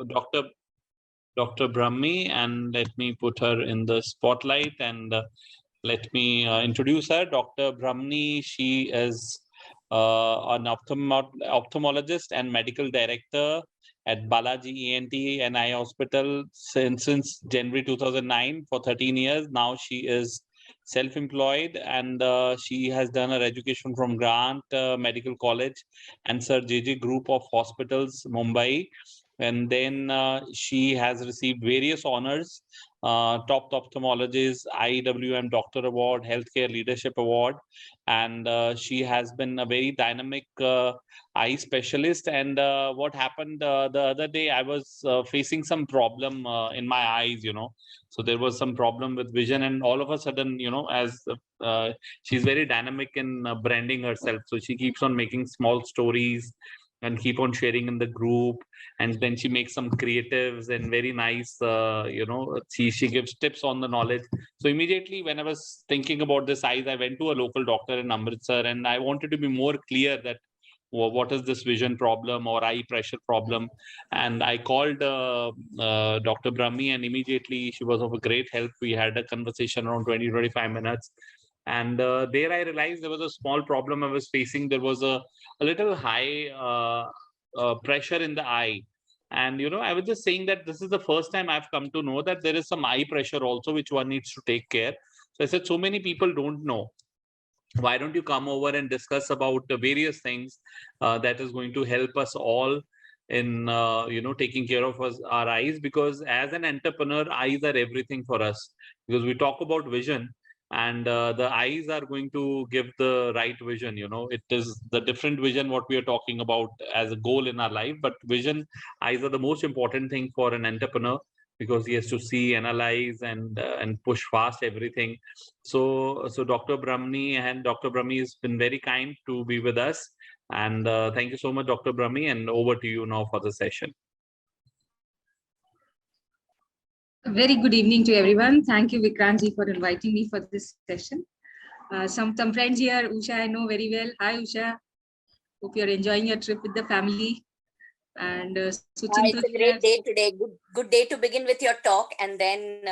Dr. Brahmi, and let me put her in the spotlight and let me introduce her. Dr. Brahmi, she is an ophthalmologist and medical director at Balaji ENT and Eye Hospital since January 2009 for 13 years. Now she is self-employed and she has done her education from Grant Medical College and Sir JJ Group of Hospitals, Mumbai. And then she has received various honors, top ophthalmologist, IWM Doctor Award, Healthcare Leadership Award, and she has been a very dynamic eye specialist. And what happened the other day, I was facing some problem in my eyes, so there was some problem with vision, and all of a sudden, as she's very dynamic in branding herself, so she keeps on making small stories and keep on sharing in the group, and then she makes some creatives and very nice she gives tips on the knowledge. So immediately when I was thinking about this eyes, I went to a local doctor in Amritsar, and I wanted to be more clear that what is this vision problem or eye pressure problem. And I called Dr. Brahmi, and immediately she was of a great help. We had a conversation around 20-25 minutes. And there I realized there was a small problem I was facing. There was a little high pressure in the eye. And, I was just saying that this is the first time I've come to know that there is some eye pressure also, which one needs to take care. So I said, so many people don't know. Why don't you come over and discuss about the various things that is going to help us all in, taking care of our eyes, because as an entrepreneur, eyes are everything for us, because we talk about vision. And the eyes are going to give the right vision. It is the different vision what we are talking about as a goal in our life, but vision, eyes are the most important thing for an entrepreneur, because he has to see, analyze, and push fast everything. So Dr. Brahmi has been very kind to be with us, and thank you so much, Dr. Brahmi, and over to you now for the session. Very good evening to everyone. Thank you, Vikrantji, for inviting me for this session. Some friends here, Usha, I know very well. Hi, Usha. Hope you're enjoying your trip with the family. And it's a great day today. Good day to begin with your talk. And then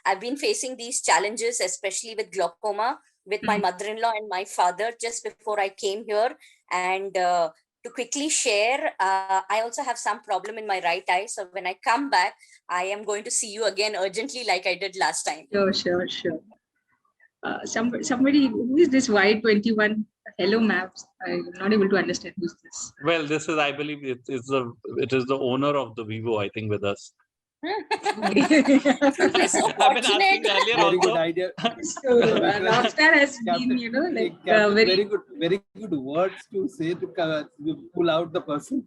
I've been facing these challenges, especially with glaucoma, with my mother-in-law and my father just before I came here. And to quickly share, I also have some problem in my right eye. So when I come back, I am going to see you again urgently like I did last time. Sure. Somebody, who is this Y21 Hello Maps? I'm not able to understand who's this. Well, this is, I believe, it is the owner of the Vivo, I think, with us. I've been asking earlier very also. Good idea. So Rockstar has been, very good words to say to pull out the person.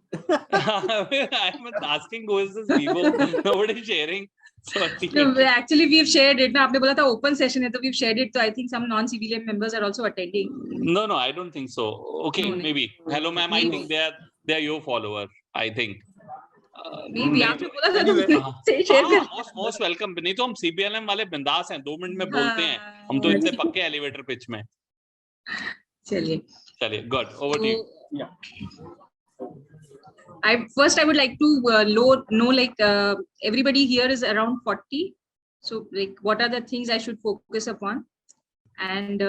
I'm asking who is this Vivo? Nobody sharing. So no, actually we've shared it. Now, आपने बोला था open session है, तो we've shared it. So I think some non-civilian members are also attending. No, I don't think so. Okay, no, maybe. Hello, ma'am. I think they are your follower. I think. maybe आपने बोला था तो से share कर. Most welcome. नहीं तो हम CBLM वाले बिंदास हैं. 2 मिनट में बोलते हैं. हम तो इतने पक्के elevator pitch में. चलिए. Good. Over to you. Yeah. I would like to know everybody here is around 40. So what are the things I should focus upon? And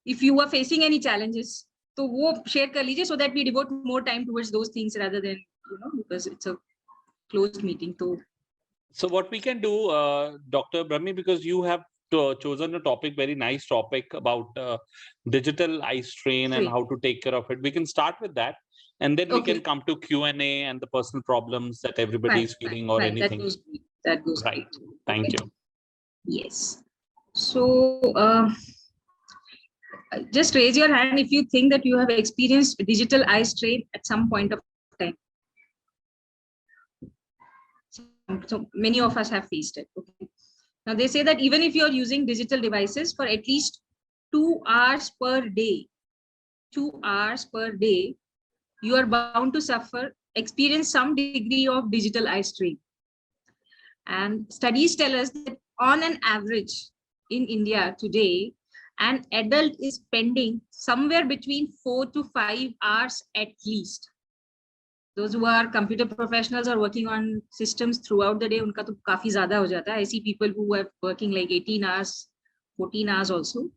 if you are facing any challenges, so wo share kar lijiye so that we devote more time towards those things rather than, because it's a closed meeting. So what we can do, Dr. Brahmi, because you have chosen a topic, very nice topic about digital eye strain and how to take care of it. We can start with that. And then we can come to Q&A and the personal problems that everybody is feeling or anything. That goes right. Thank you. Yes. So just raise your hand if you think that you have experienced digital eye strain at some point of time. So many of us have faced it. Okay. Now they say that even if you're using digital devices for at least 2 hours per day, you are bound to experience some degree of digital eye strain. And studies tell us that on an average in India today, an adult is spending somewhere between 4 to 5 hours at least. those who are computer professionals or working on systems throughout the day, unka to काफी ज़्यादा हो जाता है. I see people who are working like 18 hours, 14 hours also.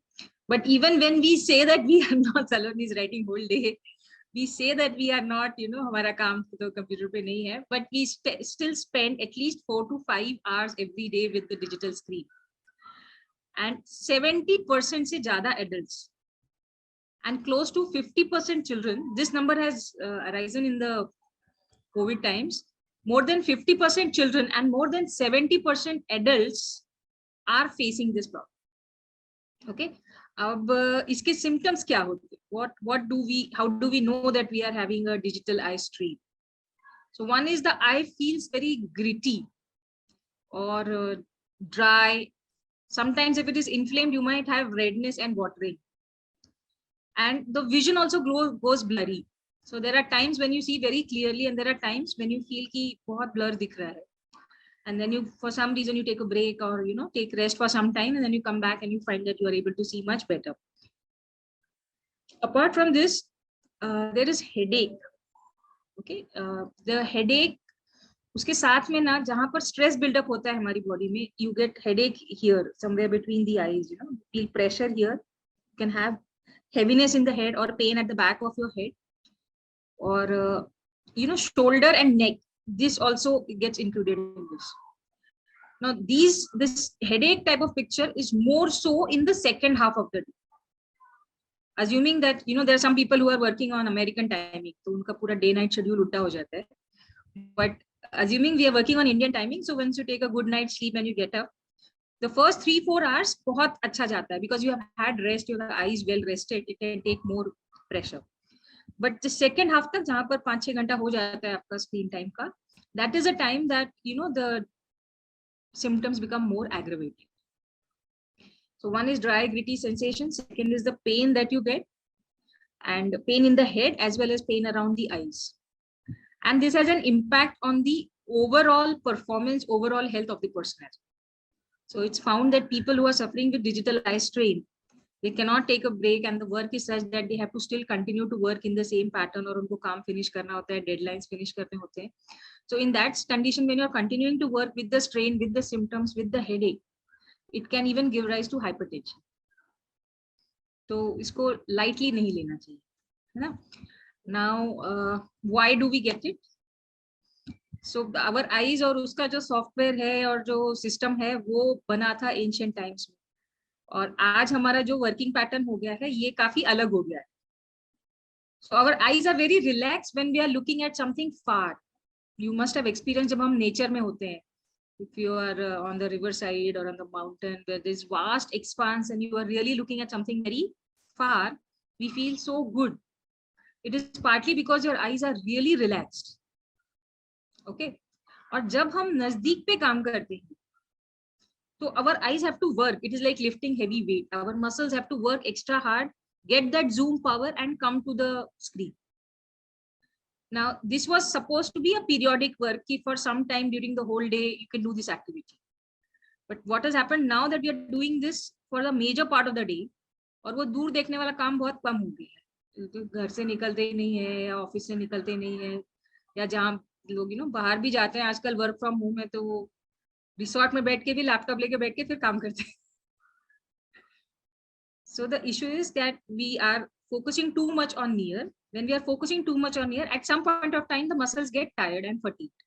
But even when we say that we are not, Saloni is writing whole day, we say that we are not, हमारा काम तो computer पे नहीं है, but we still spend at least 4 to 5 hours every day with the digital screen. And 70% से ज़्यादा adults and close to 50% children, this number has arisen in the COVID times. More than 50% children and more than 70% adults are facing this problem. Okay. अब इसके symptoms क्या होते हैं? How do we know that we are having a digital eye strain? So one is the eye feels very gritty or dry. Sometimes if it is inflamed, you might have redness and watering. And the vision also goes blurry. So there are times when you see very clearly and there are times when you feel कि बहुत blur दिख रहा है. And then you, for some reason, you take a break or, take rest for some time and then you come back and you find that you are able to see much better. Apart from this, there is headache. Okay. The headache, उसके साथ में ना जहाँ पर stress buildup होता है हमारी body में, you get headache here, somewhere between the eyes, feel pressure here. You can have heaviness in the head or pain at the back of your head. Or, shoulder and neck. This also gets included in this. Now, this headache type of picture is more so in the second half of the day. Assuming that, there are some people who are working on American timing, so unka pura day-night schedule utta ho jata hai. But assuming we are working on Indian timing, so once you take a good night's sleep and you get up, the first 3-4 hours बहुत अच्छा जाता है because you have had rest, your eyes well rested, it can take more pressure. But the second half तक जहाँ पर 5-6 घंटा हो जाता है आपका screen time का, that is a time that the symptoms become more aggravated. So one is dry, gritty sensation. Second is the pain that you get, and pain in the head as well as pain around the eyes. And this has an impact on the overall performance, overall health of the person. So it's found that people who are suffering with digital eye strain, they cannot take a break and the work is such that they have to still continue to work in the same pattern or unko kaam finish karna hota hai, deadlines finish karne hote hain. So in that condition, when you're continuing to work with the strain, with the symptoms, with the headache, it can even give rise to hypertension. So isko lightly nahi lena chahiye, hai na? Now, why do we get it? So our eyes और उसका जो software है और जो system है वो बना था ancient times में, और आज हमारा जो working pattern हो गया है ये काफी अलग हो गया है. So our eyes are very relaxed when we are looking at something far. You must have experienced जब हम nature में होते हैं. If you are on the river side or on the mountain where there's vast expanse and you are really looking at something very far, we feel so good. It is partly because your eyes are really relaxed. Okay. और जब हम नजदीक पे काम करते हैं तो our eyes have to work. It is like lifting heavy weight. Our muscles have to work extra hard, get that zoom power and come to the screen. Now, this was supposed to be a periodic work. For some time during the whole day, you can do this activity. But what has happened now that we are doing this for the major part of the day, और वो दूर देखने वाला काम बहुत कम हो गया है. तो घर से निकलते ही नहीं है या ऑफिस से निकलते ही नहीं है, या जहाँ लोग बाहर भी जाते हैं आजकल वर्क फ्रॉम होम है तो वो रिसोर्ट में बैठ के भी लैपटॉप लेके बैठ के फिर काम करते हैं. So the issue is that we are focusing too much on near. When we are focusing too much on near, at some point of time the muscles get tired and fatigued.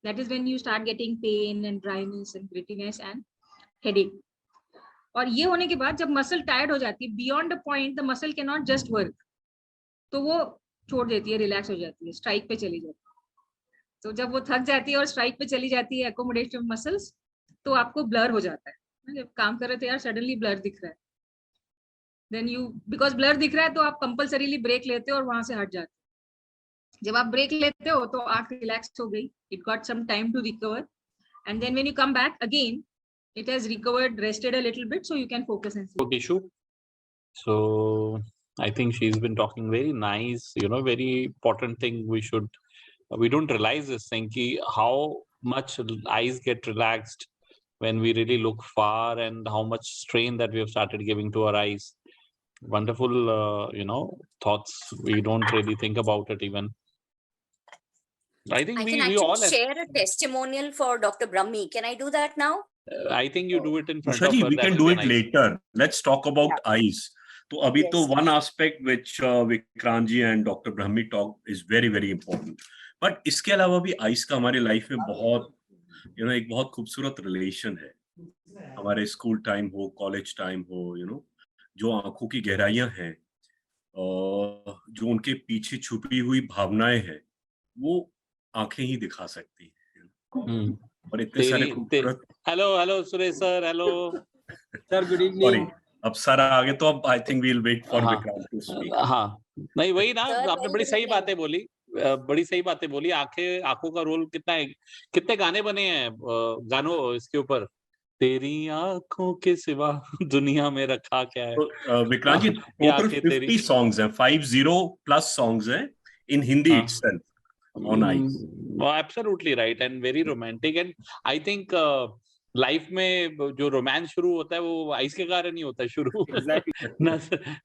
That is when you start getting pain and dryness and grittiness and headache. और ये होने के बाद जब muscle tired हो जाती है, beyond a point the muscle can not just work, तो वो छोड़ देती है, रिलैक्स हो जाती है, स्ट्राइक पे चली जाती है. तो जब वो थक जाती है और स्ट्राइक पे चली जाती है एकोमोडेटिव मसल्स, तो आपको ब्लर हो जाता है. जब काम कर रहे थे यार सडनली ब्लर दिख रहा है, देन यू बिकॉज ब्लर दिख रहा है तो आप कंपल्सरीली ब्रेक लेते हो और वहां से हट जाते हो. जब आप ब्रेक लेते हो तो आंख रिलैक्स हो गई, it got some time to recover, and then when you come back again it has recovered, rested a little bit, so you can focus and see. Issue. So I think she's been talking very nice, very important thing. We don't realize this thing, how much eyes get relaxed when we really look far and how much strain that we have started giving to our eyes. Wonderful, thoughts. We don't really think about it even. I think I we can all actually have. share a testimonial for Dr. Brahmi. Can I do that now? I think you do it in front Usha of ji, her. we That can will do be it nice. later. Let's talk about eyes. तो अभी तो Yes. one aspect which Vikrant ji and Dr. Brahmi talk is very very important. But इसके अलावा भी eyes का हमारे life में बहुत एक बहुत खूबसूरत रिलेशन है. हमारे स्कूल टाइम हो, कॉलेज टाइम हो, जो आंखों की गहराइयां हैं, जो उनके पीछे छुपी हुई भावनाएं हैं, वो आंखें ही दिखा सकती हैं. और इतने सारे खूबसूरत. Hello Suresh sir. Hello sir, good evening. Sorry, अब सर आगे तो अब I think we will wait for Vikrant to speak. हाँ, नहीं वही ना, Sir, आपने बड़ी सही बातें बोली. बड़ी सही बातें बोली. आंखों का रोल कितना है. कितने गाने बने हैं गानों इसके ऊपर. तेरी आंखों के सिवा दुनिया में रखा क्या है. तो विक्रांत जी, टोटल 50 सॉन्ग्स हैं, 50 प्लस सॉन्ग्स हैं in Hindi itself on eyes. Absolutely right and very romantic, and I think life में जो रोमांस शुरू होता है वो आइस के कारण ही होता है शुरू. Exactly.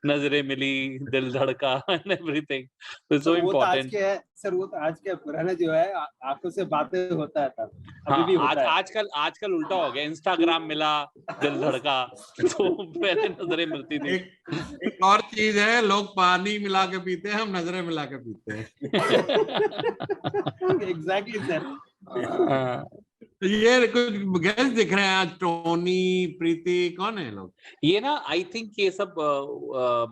नजरें मिली, दिल धड़का and everything. So सर, वो तो आज important. के है सर, वो तो आज के पुराना जो है आंखों से बातें होता है था, अभी भी होता है. आजकल उल्टा हो गया. इंस्टाग्राम मिला, दिल धड़का. तो पहले नजरें मिलती थी. एक और चीज है, लोग पानी मिला के पीते हैं, हम नजरें मिला के पीते हैं. Exactly sir. तो ये कुछ गेस्ट दिख रहे हैं आज. टोनी, प्रीति, कौन है लोग? ये ना आई थिंक ये सब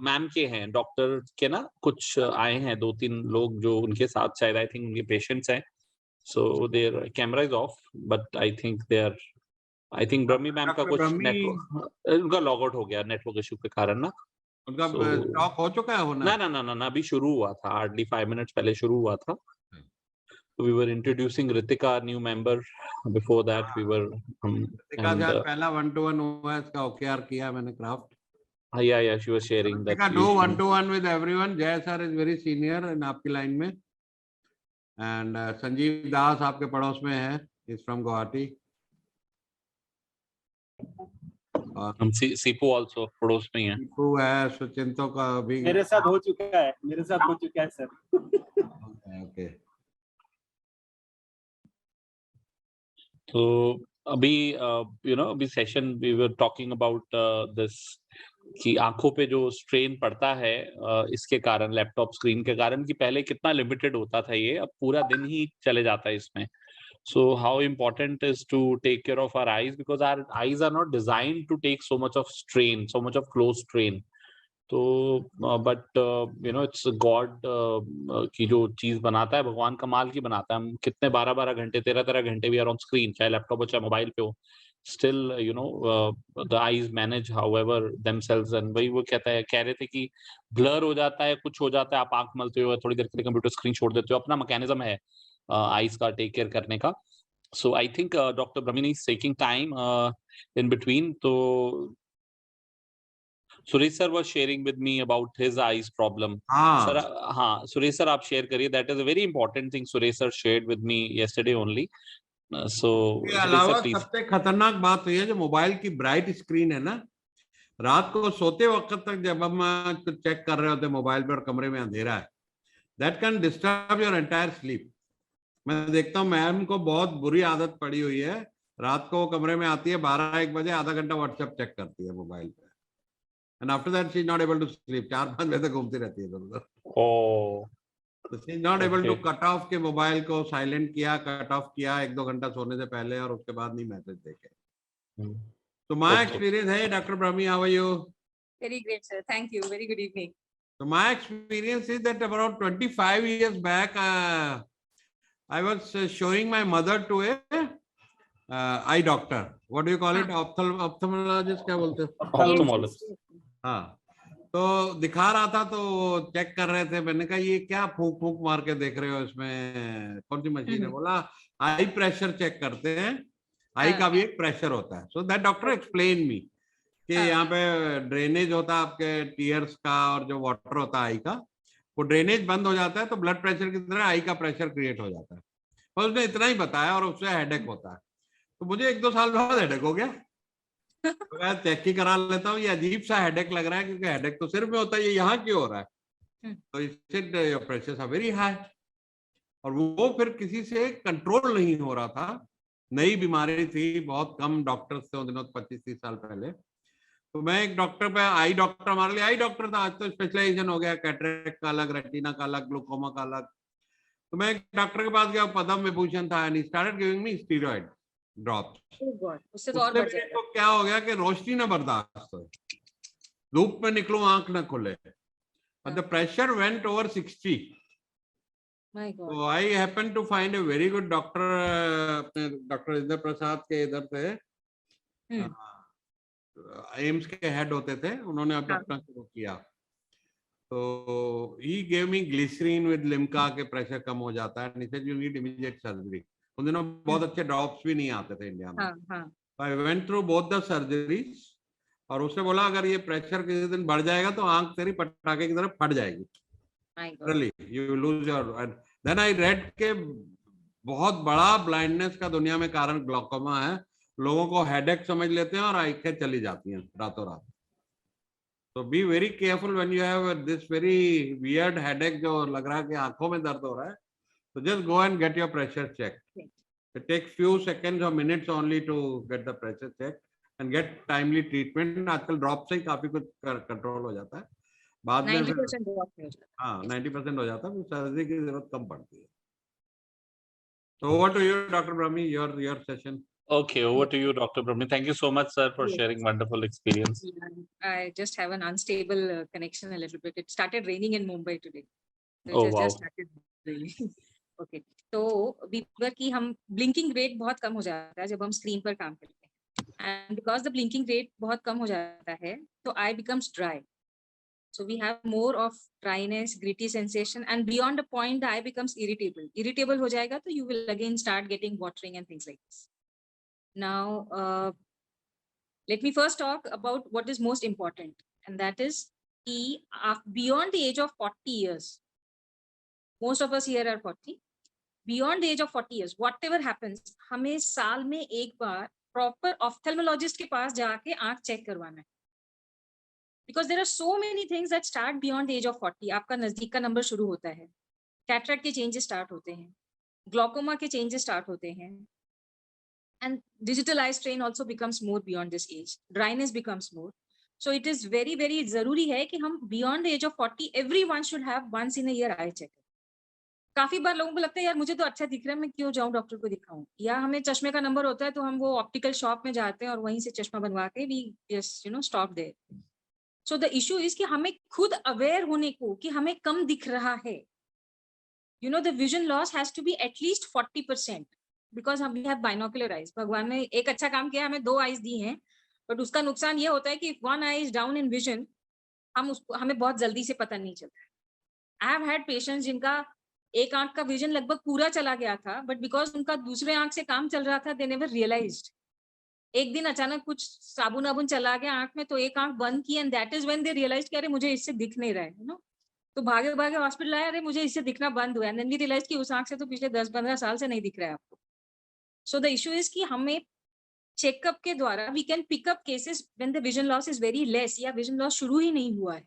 मैम के हैं, डॉक्टर के ना कुछ आए हैं 2-3 लोग जो उनके साथ शायद आई थिंक उनके पेशेंट्स हैं. So there camera is off but I think Brahmi ma'am का कुछ नेटवर्क उनका लॉग आउट हो गया नेटवर्क इशू के कारण ना. उनका स्टॉक हो चुका है होना? ना अभी शुरू हुआ था, हार्डली 5 मिनट्स पहले शुरू हुआ था. We were introducing Ritika, new member. Before that, we were. Ritika जब पहला 1-to-1 हुआ, इसका OKR किया मैंने craft. Yeah, she was sharing that. Ritika do 1-to-1 with everyone. Jay sir is very senior in आपकी लाइन में. And Sanjeev दास आपके पड़ोस में है. He's from Guwahati. हम सीपू also पड़ोस में हैं. सीपू है, सुचिंतो का भी मेरे साथ हो चुका है सर. Okay. तो अभी अभी session we were talking about this कि आंखों पे जो स्ट्रेन पड़ता है इसके कारण, लैपटॉप स्क्रीन के कारण, कि पहले कितना लिमिटेड होता था ये, अब पूरा दिन ही चले जाता है इसमें. So how important is to take care of our eyes because our eyes are not designed to take so much of strain, so much of close strain. तो बट इट्स गॉड की जो चीज बनाता है, भगवान कमाल की बनाता है. हम कितने 12 घंटे 13 घंटे भी आर ऑन स्क्रीन, चाहे लैपटॉप हो चाहे मोबाइल पे हो, still the eyes manage however themselves. And वही वो कह रहे थे कि ब्लर हो जाता है, कुछ हो जाता है, आप आंख मलते हो, थोड़ी देर के लिए कंप्यूटर स्क्रीन छोड़ देते हो, अपना मैकेनिज्म है आईज का टेक केयर करने का. So I think doctor Brahmi is taking time in between. तो Suresh sir was sharing with me about his eyes problem. Sir, हाँ सुरेश सर आप शेयर करिए. That is a very important thing Suresh sir shared with me yesterday only. So इसके अलावा सबसे खतरनाक बात तो ये जो मोबाइल की ब्राइट स्क्रीन है ना, रात को सोते वक्त तक जब हम कुछ चेक कर रहे होते मोबाइल पे और कमरे में अंधेरा है, that can disturb your entire sleep. मैं देखता हूँ मैम को बहुत बुरी आदत पड़ी हुई है, रात को कमरे में आती है 12-1 बजे, आधा घंटा व्हाट्सएप चेक करती है मोबाइल पे. And after that she is not able to sleep. 4-5 बजे तक घूमती रहती है इधर-उधर. So she is not able to cut off के मोबाइल को साइलेंट किया, कट ऑफ किया 1-2 घंटा सोने से पहले, और उसके बाद नहीं मैसेज देखे. So my experience है, Dr. Brahmi, how are you? Very great, sir. Thank you. Very good evening. So my experience is that around 25 years back, I was showing my mother to a eye doctor. What do you call it? Ophthalmologist क्या बोलते हैं? Ophthalmologist. हाँ, तो दिखा रहा था, तो check कर रहे थे. मैंने कहा ये क्या फूंक फूंक मार के देख रहे हो, इसमें कौन सी मशीन है? बोला आई प्रेशर चेक करते हैं, आई का भी एक प्रेशर होता है. So that doctor explain me कि यहाँ पे ड्रेनेज होता है आपके टीयर्स का, और जो वाटर होता है आई का, वो ड्रेनेज बंद हो जाता है तो ब्लड प्रेशर की तरह आई का प्रेशर क्रिएट हो जाता है. और उसने इतना ही बताया, और उससे हेडेक होता है. तो मुझे 1-2 साल बाद हेडेक हो गया. तो मैं चेक ही करा लेता हूँ, ये अजीब सा हेडेक लग रहा है, क्योंकि हेडेक तो सिर में होता है, ये यहाँ क्यों हो रहा है? तो इससे your pressures are very high. और वो फिर किसी से कंट्रोल नहीं हो रहा था। नई बीमारी थी, बहुत कम डॉक्टर्स थे उन दिनों, 25-30 साल पहले। तो मैं एक डॉक्टर पे, आई डॉक्टर, हमारे लिए आई डॉक्टर था, आज तो स्पेशलाइजेशन हो गया, कैटरेक्ट का अलग, रेटिना का अलग, ग्लूकोमा का अलग। तो मैं एक डॉक्टर के पास गया, पद्म विभूषण था, and he started giving me steroid drops. उससे तो और बढ़ मेरे जाएगा। को क्या हो गया कि रोशनी ना बर्दाश्त हो, धूप में निकलूं आंख ना खुले, but the pressure went over 60. My God. So I happened to find a very good doctor, अपने डॉक्टर इंद्र प्रसाद के इधर से, एम्स के हेड होते थे, उन्होंने अब अपना शुरू किया। तो he gave me glycerin with limca के प्रेशर कम हो जाता है, and he said you need immediate surgery. उन दिनों बहुत अच्छे ड्रॉप्स भी नहीं आते थे इंडिया में। I went through both the surgeries, और उसने बोला अगर ये प्रेशर किसी दिन बढ़ जाएगा तो आंख तेरी पटाखे की तरफ फट जाएगी, really you will lose your। and then I read के बहुत बड़ा ब्लाइंडनेस का दुनिया में कारण ग्लूकोमा है, लोगों को हेडेक समझ लेते हैं और आंखें चली जाती हैं रातों रात। तो be very careful when you have this very weird headache जो लग रहा है कि आंखों में दर्द हो रहा है, तो just go and get your pressure check. It takes few seconds और minutes only to get the pressure check and get timely treatment. आजकल ड्रॉप से ही काफी कुछ कंट्रोल हो जाता है, बाद में 90% ड्रॉप हो जाता है। हाँ 90% हो जाता है, सर्जरी की जरूरत कम पड़ती है। So over to you, Dr. Brahmi, your session. Okay, over to you, Dr. Brahmi. Thank you so much, sir, for sharing wonderful experience. I just have an unstable connection a little bit. It started raining in Mumbai today. So Oh, it has wow. just started raining. Okay. तो beaver की हम blinking rate बहुत कम हो जाता है जब हम screen पर काम करते हैं, and because the blinking rate बहुत कम हो जाता है तो I becomes dry. So we have more of dryness, gritty sensation, and beyond a point, the eye becomes irritable. Irritable हो जाएगा तो you will again start getting watering and things like this. Now, let me first talk about what is most important, and that is beyond the age of 40 years. Most of us here are 40. Beyond the age of 40 years, whatever happens, हमें साल में एक बार proper ophthalmologist के पास जाके आँख check करवाना है. Because there are so many things that start beyond the age of 40. आपका नजदीक का नंबर शुरू होता है, कैटरेक्ट के चेंजेस स्टार्ट होते हैं, ग्लूकोमा के चेंजेस स्टार्ट होते हैं, and digital eye strain also becomes more beyond this age. Dryness becomes more. So it is very, very जरूरी है कि हम beyond the age of 40, everyone should have once in a year eye check. काफी बार लोगों को लगता है यार मुझे तो अच्छा दिख रहा है, मैं क्यों जाऊं डॉक्टर को दिखाऊं, या हमें चश्मे का नंबर होता है तो हम वो ऑप्टिकल शॉप में जाते हैं और वहीं से चश्मा बनवा के we just stop there. So the issue is कि हमें खुद अवेयर होने को कि हमें कम दिख रहा है. The vision loss has to be at least 40% because we have binocular eyes. भगवान ने एक अच्छा काम किया, हमें 2 आईज दी हैं, बट उसका नुकसान ये होता है कि if one eye is down in vision, हमें बहुत जल्दी से पता नहीं चलता. I have had patients जिनका एक आंख का विजन लगभग पूरा चला गया था, बट बिकॉज उनका दूसरे आंख से काम चल रहा था, they never realized. एक दिन अचानक कुछ साबुन आबुन चला गया आंख में तो एक आंख बंद की, and that is when they realise कि अरे मुझे इससे दिख नहीं रहा है, तो भागे भागे हॉस्पिटल आए, अरे मुझे इससे दिखना बंद हुआ, एंड देन वी रियलाइज कि उस आंख से तो पिछले 10-15 साल से नहीं दिख रहा है आपको. सो द इशू इज कि हमें चेकअप के द्वारा we can pick up cases when the vision loss is very less या विजन लॉस शुरू ही नहीं हुआ है.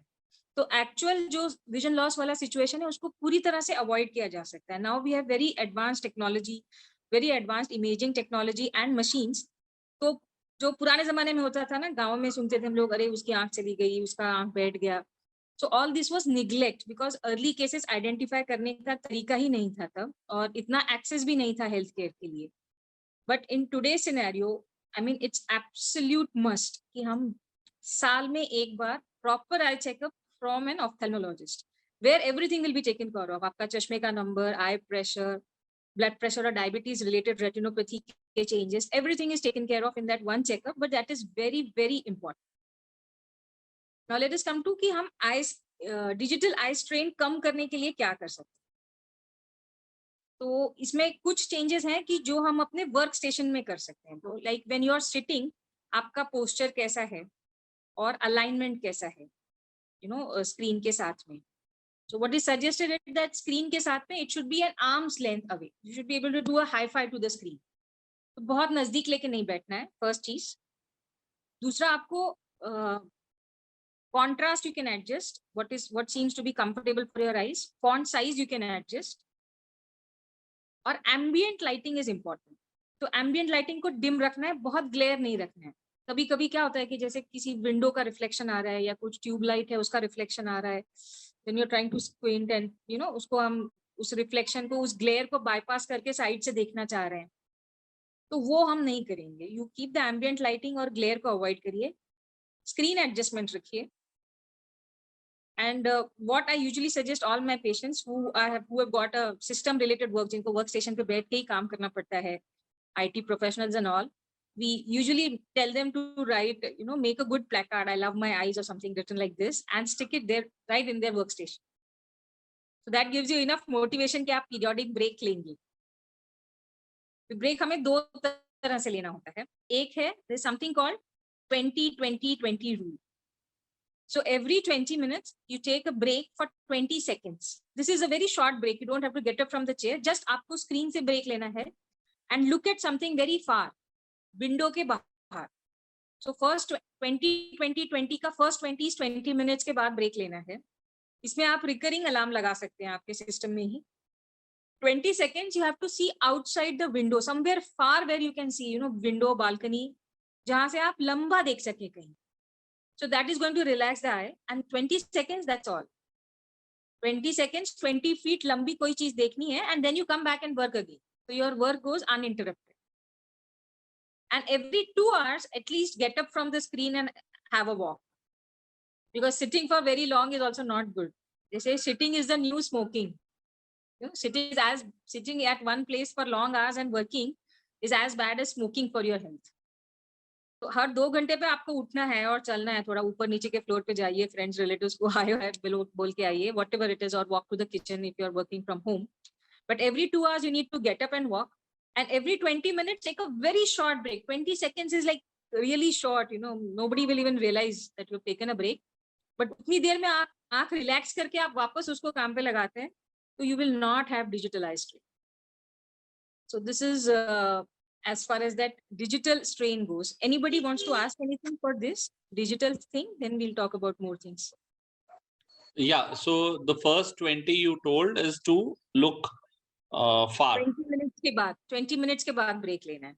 तो एक्चुअल जो विजन लॉस वाला सिचुएशन है उसको पूरी तरह से अवॉइड किया जा सकता है. Now we have very advanced technology, very advanced imaging technology and machines. तो जो पुराने जमाने में होता था ना, गांव में सुनते थे हम लोग, अरे उसकी आंख चली गई, उसका आंख बैठ गया. So all this was neglect because early cases identify करने का तरीका ही नहीं था तब, और इतना एक्सेस भी नहीं था हेल्थ केयर के लिए. But in today scenario, I mean it's absolute must कि हम साल में एक बार proper eye checkup from an ophthalmologist, where everything will be taken care of. आपका चश्मे का number, eye pressure, blood pressure or diabetes related retinopathy changes, everything is taken care of in that one checkup, but that is very, very important. Now let us come to कि हम digital eye strain कम करने के लिए क्या कर सकते हैं. तो इसमें कुछ चेंजेस हैं कि जो हम अपने वर्क स्टेशन में कर सकते हैं. तो like when you are sitting, आपका पोस्चर कैसा है और अलाइनमेंट कैसा है स्क्रीन के साथ में. So what is suggested is that screen के साथ में it should be an arm's length away. You should be able to do a high five to the screen. तो बहुत नजदीक लेके नहीं बैठना है, फर्स्ट चीज. दूसरा, आपको contrast you can adjust. What seems to be comfortable for your eyes. Font size you can adjust. और एम्बियंट लाइटिंग इज इम्पोर्टेंट। तो एम्बियंट लाइटिंग को डिम रखना है, बहुत ग्लेयर नहीं रखना है। कभी कभी क्या होता है कि जैसे किसी विंडो का रिफ्लेक्शन आ रहा है या कुछ ट्यूब लाइट है उसका रिफ्लेक्शन आ रहा है, then you are trying to squint and उसको हम उस रिफ्लेक्शन को, उस ग्लेयर को बाईपास करके साइड से देखना चाह रहे हैं, तो वो हम नहीं करेंगे। You keep the ambient lighting और ग्लेयर को अवॉइड करिए, स्क्रीन एडजस्टमेंट रखिए। And what I usually suggest all my patients who have got a system related work, जिनको वर्क स्टेशन पे बैठ के ही काम करना पड़ता है, IT professionals and all, we usually tell them to write, make a good placard, I love my eyes or something written like this, and stick it there right in their workstation. So that gives you enough motivation कि आप periodic break लेंगे। Break हमें दो तरह से लेना होता है। एक है there is something called 20-20-20 rule. So every 20 minutes, you take a break for 20 seconds. This is a very short break. You don't have to get up from the chair. Just आपको screen से break लेना है and look at something very far, window के बाहर. So first 20-20-20 का first 20 minutes के बाद break लेना है। इसमें आप recurring alarm लगा सकते हैं आपके system में ही। 20 seconds you have to see outside the window, somewhere far where you can see, window, balcony, जहाँ से आप लंबा देख सके कहीं। So that is going to relax the eye, and 20 seconds, that's all. 20 seconds, 20 feet लंबी कोई चीज देखनी है, and then you come back and work again. So your work goes uninterrupted. And every 2 hours, at least get up from the screen and have a walk. Because sitting for very long is also not good. They say sitting is the new smoking. Sitting at one place for long hours and working is as bad as smoking for your health. तो हर 2 घंटे पे आपको उठना है और चलना है, थोड़ा ऊपर नीचे के फ्लोर पे जाइए, फ्रेंड्स रिलेटिव्स को हाय हाय बोल के आइए, whatever it is, or walk to the kitchen if you are working from home. But every 2 hours you need to get up and walk, and every 20 minutes take a very short break. 20 seconds is like really short, nobody will even realize that you've taken a break. But उतनी देर में आप आंख relax करके आप वापस उसको काम पे लगाते हैं, तो you will not have digital eye strain. So this is as far as that digital strain goes. Anybody wants to ask anything for this digital thing? Then we'll talk about more things. Yeah, so the first 20 you told is to look far. 20 minutes के बाद break लेना है.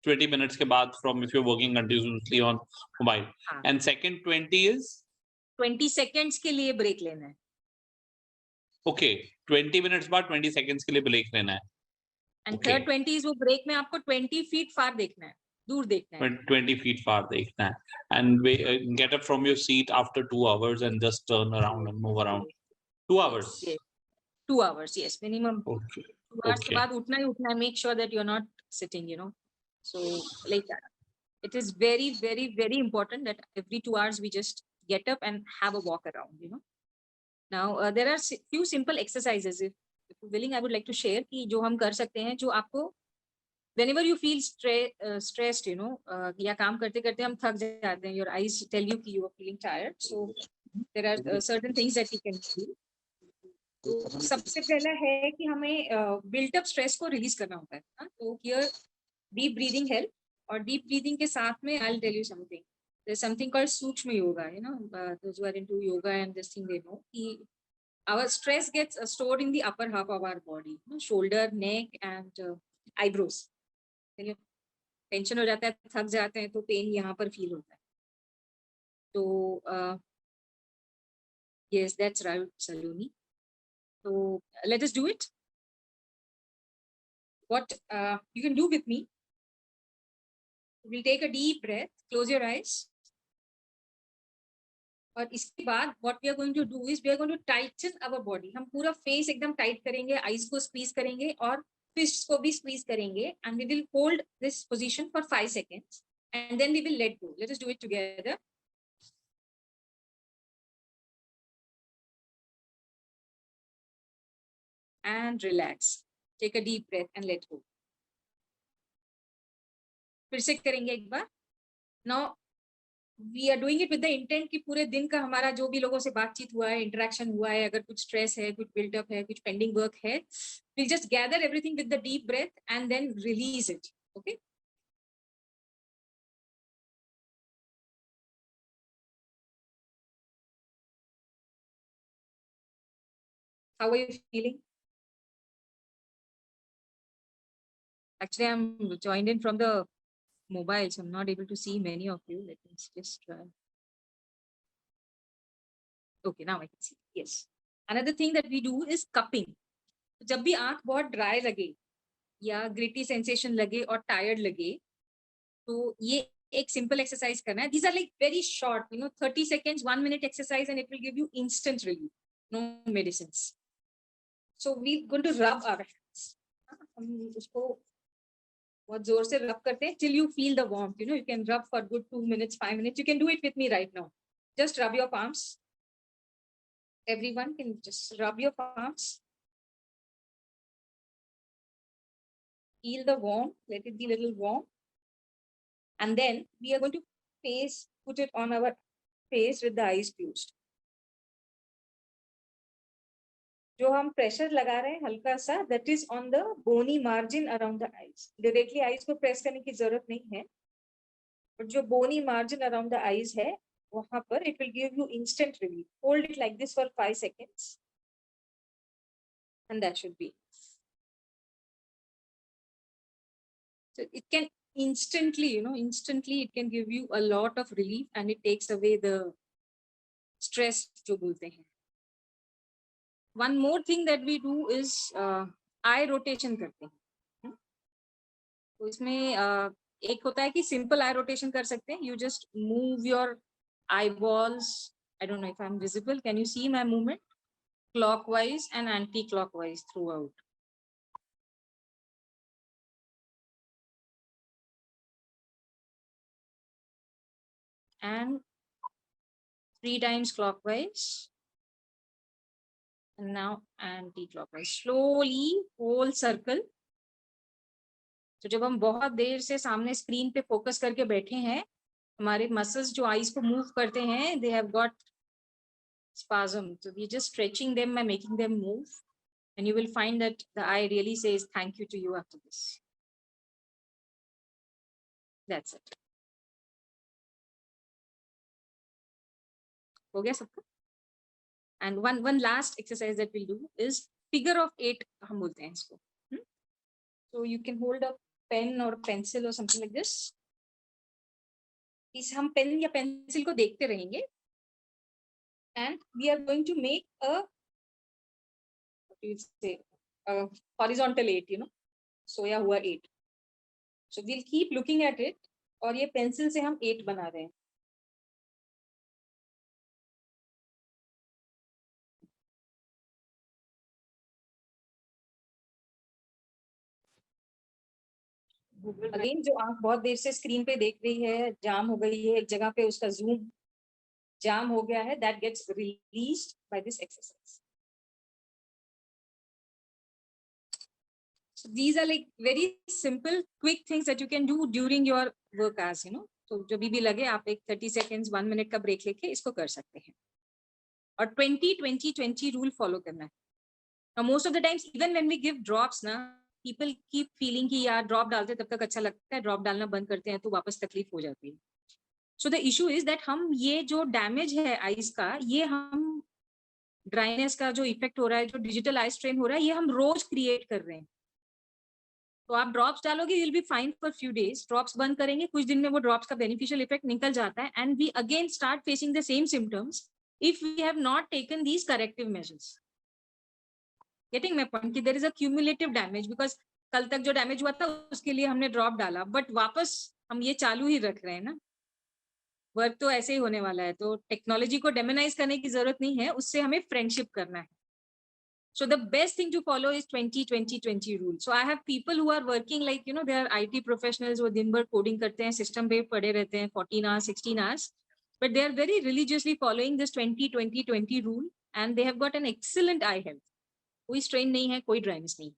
20 minutes के बाद from if you're working continuously on mobile. And second 20 is? 20 seconds के लिए break लेना है. Okay, 20 minutes बाद 20 seconds के लिए break लेना है. And third 20 is वो break में आपको 20 feet far देखना है, दूर देखना है. 20 feet far देखना है. And get up from your seat after 2 hours and just turn around and move around. 2 hours? Yes. 2 hours, yes, minimum. Okay. 2 hours के बाद उठना ही उठना है. Make sure that you're not sitting, So like that. It is very, very, very important that every 2 hours we just get up and have a walk around, Now, there are few simple exercises. If you're willing, I would like to share कि जो हम कर सकते हैं, जो आपको whenever you feel stressed, या काम करते करते हम थक जाते हैं, your eyes tell you कि you are feeling tired. So there are certain things that you can do. तो सबसे पहला है कि हमें built up stress को release करना होता है. तो here deep breathing help, और deep breathing के साथ में I'll tell you something. There's something called Sukshma Yoga, those who are into yoga and this thing, they know. Our stress gets stored in the upper half of our body, shoulder, neck, and eyebrows. Tension हो जाता है, थक जाते हैं, तो pain यहाँ पर feel होता है. तो yes, that's right, Saloni. So let us do it. What you can do with me? We'll take a deep breath. Close your eyes. और इसके बाद what we are going to do is we are going to tighten our body. हम पूरा face एकदम tight करेंगे, eyes को squeeze करेंगे और fists को भी squeeze करेंगे, and we will hold this position for 5 seconds and then we will let go. Let us do it together. And relax. Take a deep breath and let go. फिर से करेंगे एक बार. Now we are doing it with the intent कि पूरे दिन का हमारा जो भी लोगों से बातचीत हुआ है, interaction हुआ है, अगर कुछ stress है, कुछ build up है, कुछ pending work है, we'll just gather everything with the deep breath and then release it. Okay? How are you feeling? Actually, I'm joined in from the mobile, so I'm not able to see many of you. Let me just try. Okay, now I can see. Yes. Another thing that we do is cupping. जब भी आंख बहुत dry लगे या gritty sensation लगे और tired लगे, तो ये एक सिंपल एक्सरसाइज करना है. These are like very short, 30 seconds, 1 minute exercise, and it will give you instant relief. No medicines. So we're going to rub our hands. हम उसको बहुत जोर से rub करते हैं till you feel the warmth. You can rub for good 2 minutes, 5 minutes. You can do it with me right now. Just rub your palms. Everyone can just rub your palms. Feel the warmth. Let it be a little warm. And then we are going to put it on our face with the eyes closed. जो हम pressure लगा रहे हैं हल्का सा, that is on the bony margin around the eyes. Directly eyes को press करने की जरूरत नहीं है, but जो bony margin around the eyes है वहां पर it will give you instant relief. Hold it like this for 5 seconds, and that should be. So it can instantly, instantly it can give you a lot of relief, and it takes away the stress जो बोलते हैं. One more thing that we do is eye rotation करते हैं. तो इसमें एक होता है कि simple eye rotation कर सकते हैं. You just move your eyeballs. I don't know if I'm visible. Can you see my movement? Clockwise and anti-clockwise throughout. And 3 times clockwise. And now anti-clockwise. Slowly, whole circle. तो जब हम बहुत देर से सामने screen पे फोकस करके बैठे हैं, हमारे मसल्स जो आईज को मूव करते हैं, they have got spasm. So we're just stretching them and making them move. And you will find that the eye really says thank you to you after this. That's it. हो गया सबका? And one last exercise that we'll do is figure of 8 हम बोलते हैं इसको. So you can hold a pen or pencil or something like this. इस हम pen या पेंसिल को देखते रहेंगे. And we are going to make a horizontal 8, सोया हुआ 8. So we'll keep looking at it, और ये पेंसिल से हम 8 बना रहे हैं. अगेन जो आंख बहुत देर से स्क्रीन पे देख रही है, जाम हो गई है एक जगह पे, उसका जूम जाम हो गया है, that gets released by this exercise. So these are like very simple, quick things that you can do during your work hours, तो जो भी लगे आप एक 30 seconds, 1 minute का ब्रेक लेके इसको कर सकते हैं. और 20-20-20 रूल फॉलो करना है. Now most of the times, even when we give drops ना, people keep feeling कि यार ड्रॉप डालते तब तक अच्छा लगता है, ड्रॉप डालना बंद करते हैं तो वापस तकलीफ हो जाती है. So the issue is that हम ये जो डैमेज है आईज का, ये हम ड्राइनेस का जो इफेक्ट हो रहा है, जो डिजिटल आई स्ट्रेन हो रहा है, ये हम रोज क्रिएट कर रहे हैं. तो आप ड्रॉप्स डालोगे, you'll be fine for few days. Drops बंद करेंगे, कुछ दिन में वो ड्रॉप्स का बेनिफिशियल इफेक्ट निकल जाता है, and we again start facing the same symptoms if we have not taken these corrective measures. Getting my point कि there is a cumulative damage, because कल तक जो डैमेज हुआ था उसके लिए हमने ड्रॉप डाला, बट वापस हम ये चालू ही रख रहे हैं ना. वर्क तो ऐसे ही होने वाला है, तो टेक्नोलॉजी को डेमोनाइज करने की जरूरत नहीं है, उससे हमें फ्रेंडशिप करना है. So the best thing to follow is 20-20-20 rule. So I have people who are working like, they are IT professionals वो दिन भर कोडिंग करते हैं, सिस्टम पे पड़े रहते हैं 14 hours, 16 hours, but they are very religiously following this 20-20-20 rule, and they have got an excellent eye health. कोई strain नहीं है, कोई dryness नहीं.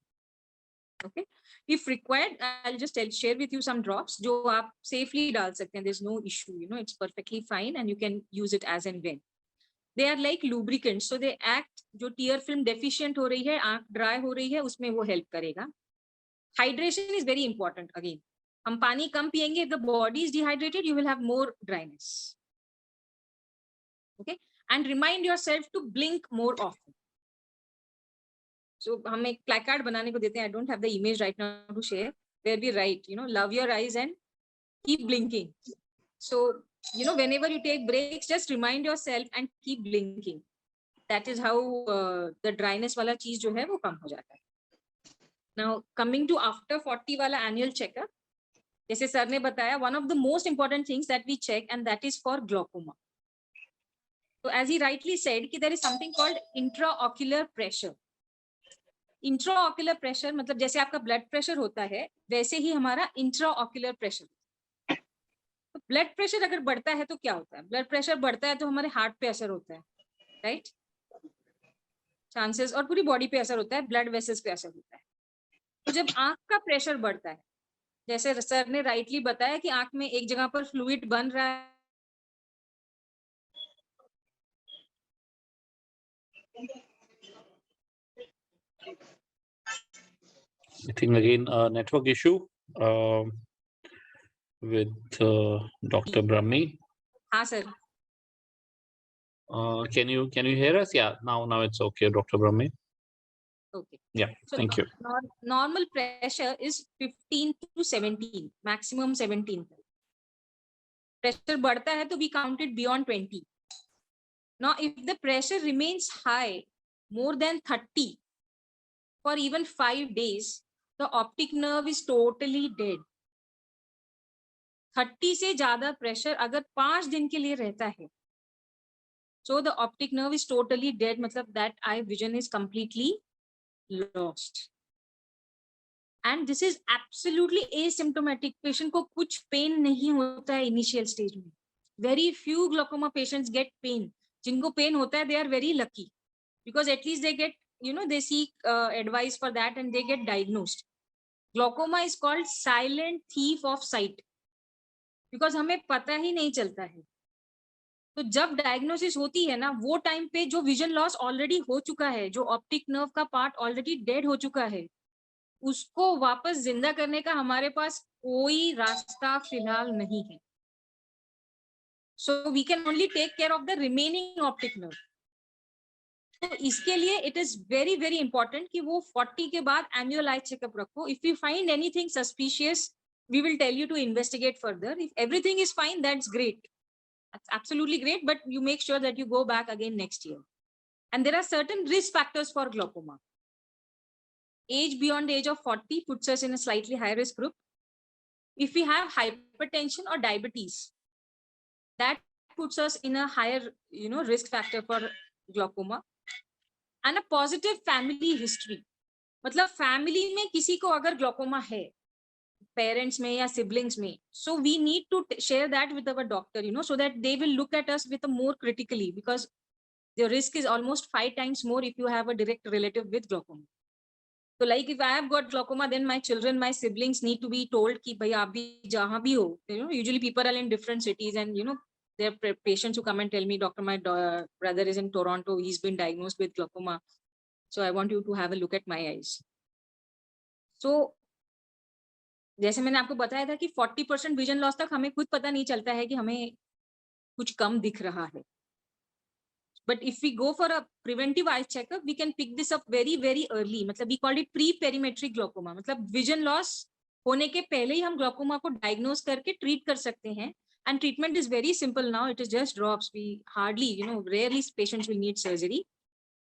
Okay, if required, I'll just share with you some drops जो आप safely डाल सकते हैं. There's no issue, it's perfectly fine, and you can use it as and when. They are like lubricants, so they act. जो tear film deficient हो रही है, आंख dry हो रही है, उसमें वो help करेगा. Hydration is very important. Again, हम पानी कम पिएंगे, if the body is dehydrated, you will have more dryness. Okay, and remind yourself to blink more often. So हम एक placard बनाने को देते हैं. I don't have the image right now to share. where we write, love your eyes and keep blinking. So, whenever you take breaks, just remind yourself and keep blinking. That is how the dryness wala cheez jo hai wo kam ho jata hai. Now, coming to after 40 wala annual checkup, जैसे sir ने बताया, one of the most important things that we check, and that is for glaucoma. So as he rightly said कि there is something called intraocular pressure. Intraocular pressure मतलब जैसे आपका blood pressure होता है, वैसे ही हमारा intraocular pressure. तो blood pressure अगर बढ़ता है तो क्या होता है? Blood pressure बढ़ता है तो हमारे heart पे असर होता है, right? Chances, और पूरी body पे असर होता है, blood vessels पे असर होता है. तो जब आंख का pressure बढ़ता है, जैसे सर ने rightly बताया कि आंख में एक जगह पर fluid बन रहा है, I think again a network issue with Dr. Brahmi. हाँ sir. Can you hear us? Yeah, now it's okay, Dr. Brahmi. Okay. Yeah, so thank you. Normal pressure is 15 to 17, maximum 17. Pressure बढ़ता है तो we count it beyond 20. Now, if the pressure remains high, more than 30 for even 5 days, the optic nerve is totally dead. 30 से ज़्यादा pressure अगर 5 दिन के लिए रहता है, so the optic nerve is totally dead, मतलब that eye vision is completely lost. And this is absolutely asymptomatic. Patient को कुछ pain नहीं होता है initial stage में. Very few glaucoma patients get pain. जिनको pain होता है, they are very lucky because at least they get, they seek advice for that and they get diagnosed. Glaucoma is called silent thief of sight because हमें पता ही नहीं चलता है. तो जब डायग्नोसिस होती है ना, वो टाइम पे जो विजन लॉस ऑलरेडी हो चुका है, जो ऑप्टिक नर्व का पार्ट ऑलरेडी डेड हो चुका है, उसको वापस जिंदा करने का हमारे पास कोई रास्ता फिलहाल नहीं है. So we can only take care of the remaining optic nerve. तो इसके लिए it is very very important कि वो 40 के बाद एनुअल आई चेकअप रखो. If you find anything suspicious, we will tell you to investigate further. If everything is fine, that's great. That's absolutely great, but you make sure that you go back again next year. And there are certain risk factors for glaucoma. Age beyond the age of 40 puts us in a slightly higher risk group. If we have hypertension or diabetes, that puts us in a higher, risk factor for glaucoma. And a positive family history. मतलब family में किसी को अगर glaucoma है, parents में या siblings में, so we need to share that with our doctor, so that they will look at us with a more critically, because the risk is almost 5 times more if you have a direct relative with glaucoma. So like if I have got glaucoma, then my children, my siblings need to be told कि भाई आप भी जहाँ भी हो, usually people are in different cities and there are patients who come and tell me, doctor, my brother is in Toronto, he's been diagnosed with glaucoma, so I want you to have a look at my eyes. So जैसे मैंने आपको बताया था कि 40% vision loss तक हमें खुद पता नहीं चलता है कि हमें कुछ कम दिख रहा है. But if we go for a preventive eye checkup, we can pick this up very very early. मतलब we called it pre perimetric glaucoma. मतलब विजन लॉस होने के पहले ही हम ग्लोकोमा को डायग्नोज करके ट्रीट कर सकते हैं. And treatment is very simple now. It is just drops. We hardly, rarely patients will need surgery,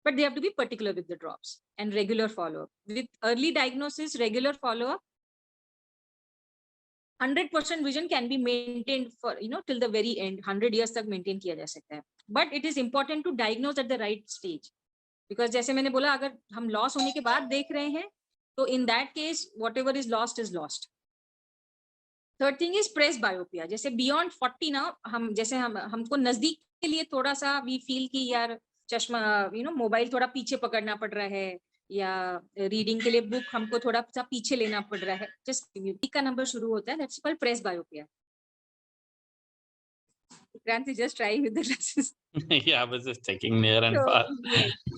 but they have to be particular with the drops and regular follow-up. With early diagnosis, regular follow-up, 100% vision can be maintained for, till the very end. 100 years तक maintain किया जा सकता है. But it is important to diagnose at the right stage. Because जैसे मैंने बोला, अगर हम loss होने के बाद देख रहे हैं, तो in that case, whatever is lost is lost. Third thing is presbyopia. जैसे beyond 40 ना, हमको नजदीक के लिए थोड़ा सा we feel कि यार चश्मा, मोबाइल थोड़ा पीछे पकड़ना पड़ रहा है, या रीडिंग के लिए बुक हमको थोड़ा सा पीछे लेना पड़ रहा है, जस्ट का नंबर शुरू होता है, that's called presbyopia. Vikrant is just trying with the glasses. Yeah, I was just checking near and far.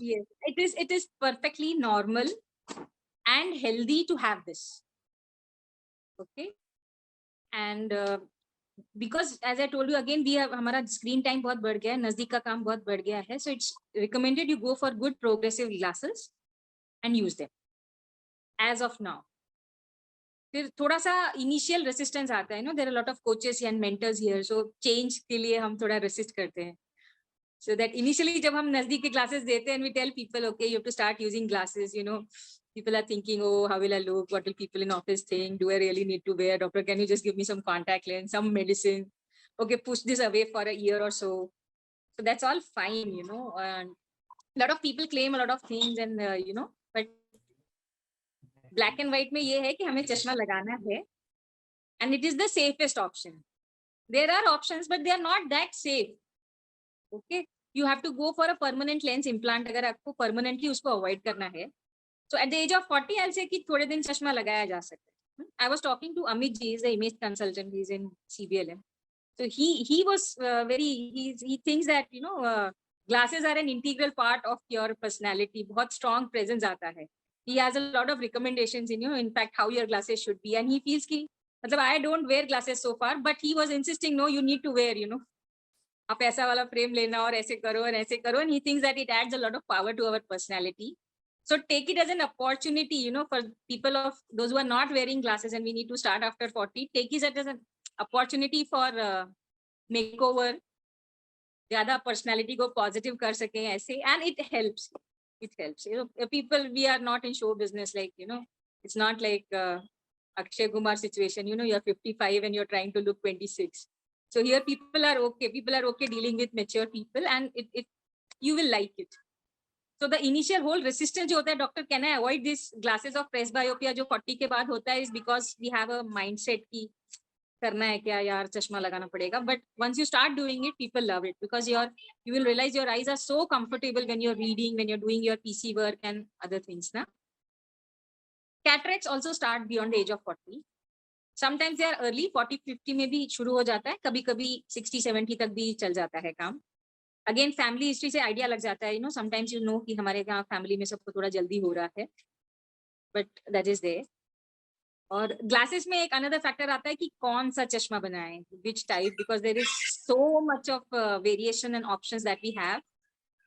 Yes. It is perfectly normal and healthy to have this. Okay. And because as I told you again, we have हमारा screen time बहुत बढ़ गया है, नजदीक का काम बहुत बढ़ गया है, so it's recommended you go for good progressive glasses and use them as of now. फिर थोड़ा सा इनिशियल रेसिस्टेंस आता है, no there are lot of coaches and mentors here, so change के लिए हम थोड़ा रेसिस्ट करते हैं. So that initially जब हम नजदीक के classes देते हैं and we tell people, okay, you have to start using glasses, you know, people are thinking, oh, how will I look? What will people in office think? Do I really need to wear? Doctor, can you just give me some contact lens, some medicine? Okay, push this away for a year or so. So that's all fine, you know. And a lot of people claim a lot of things and, you know, but black and white में ये है कि हमें चश्मा लगाना है and it is the safest option. There are options, but they are not that safe. Okay. You have to go for a permanent lens implant अगर आपको permanently उसको avoid करना है. So at the age of 40, I'll say कि थोड़े दिन चश्मा लगाया जा सकता है. I was talking to Amit ji, he's the image consultant, he's in CBLM. So he was he thinks that, you know, glasses are an integral part of your personality. बहुत strong presence आता है. He has a lot of recommendations in, you know, in fact, how your glasses should be. And he feels कि, मतलब I don't wear glasses so far, but he was insisting, no, you need to wear, you know. आप ऐसा वाला frame लेना और ऐसे करो और ऐसे करो, and he thinks that it adds a lot of power to our personality. So take it as an opportunity, you know, for people of those who are not wearing glasses and we need to start after 40, take it as an opportunity for makeover. ज़्यादा personality को positive कर सकें ऐसे, and it helps. It helps. You know, people, we are not in show business, like, you know, it's not like Akshay Kumar situation, you know, you're 55 and you're trying to look 26. So here people are okay. People are okay dealing with mature people, and you will like it. So the initial whole resistance जो होता है, doctor, can I avoid this glasses of presbyopia जो 40 के बाद होता है, is because we have a mindset कि करना है क्या यार, चश्मा लगाना पड़ेगा. But once you start doing it, people love it because you will realize your eyes are so comfortable when you're reading, when you're doing your PC work and other things. Na? Cataracts also start beyond the age of 40. Sometimes they are early, 40-50 में भी शुरू हो जाता है, कभी-कभी 60-70 तक भी चल जाता है काम. Again, family history से idea लग जाता है, you know, sometimes you know कि हमारे यहाँ family में सबको थोड़ा जल्दी हो रहा है, but that is there. और glasses में एक another factor आता है कि कौन सा चश्मा बनाएं, which type, because there is so much of variation and options that we have.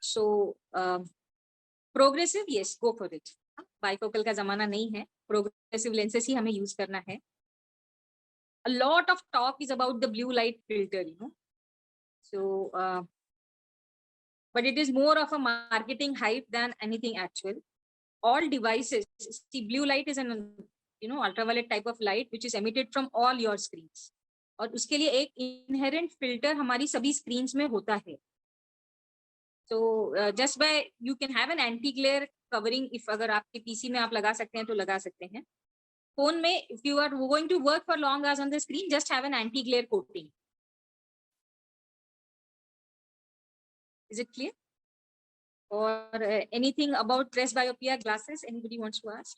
So progressive, yes, go for it. Bifocal का जमाना नहीं है, progressive lenses ही हमें use करना है. A lot of talk is about the blue light filter, you know. So, but it is more of a marketing hype than anything actual. All devices, see, blue light is an, you know, ultraviolet type of light which is emitted from all your screens. और उसके लिए एक inherent filter हमारी सभी screens में होता है. So just by you can have an anti-glare covering, if अगर आपके PC में आप लगा सकते हैं तो लगा सकते हैं. Phone में, if you are going to work for long hours on the screen, just have an anti-glare coating. Is it clear? Or anything about presbyopia glasses? Anybody wants to ask?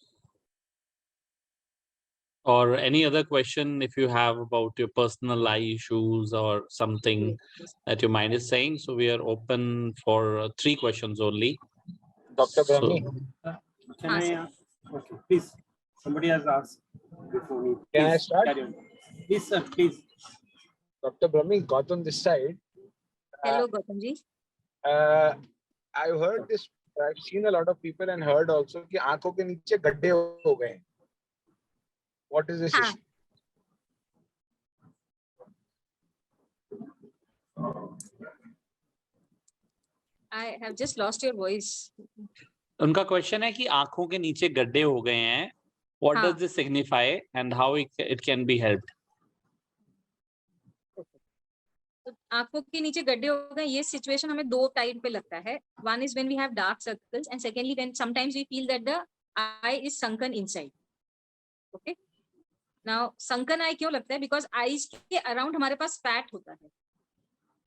Or any other question if you have about your personal eye issues or something that your mind is saying. So we are open for 3 questions only. Dr. Brahmi. Can I ask? Okay, please. Somebody has asked before me. Can I start? Please, sir, please. Dr. Brahmi, Gautam this side. Hello, Gautam ji. I've heard this. I've seen a lot of people and heard also कि आंखों के नीचे गड्ढे हो गए. What is this issue? I have just lost your voice. उनका question है कि आंखों के नीचे गड्ढे हो गए हैं. What does this signify and how it can be helped? तो आंखों के नीचे गड्ढे हो गए, ये सिचुएशन हमें 2 टाइप पे लगता है. One is when we have dark circles, and secondly when sometimes we feel that the eye is sunken inside. Okay. Now sunken eye क्यों लगता है? Because eyes के around हमारे पास fat होता है.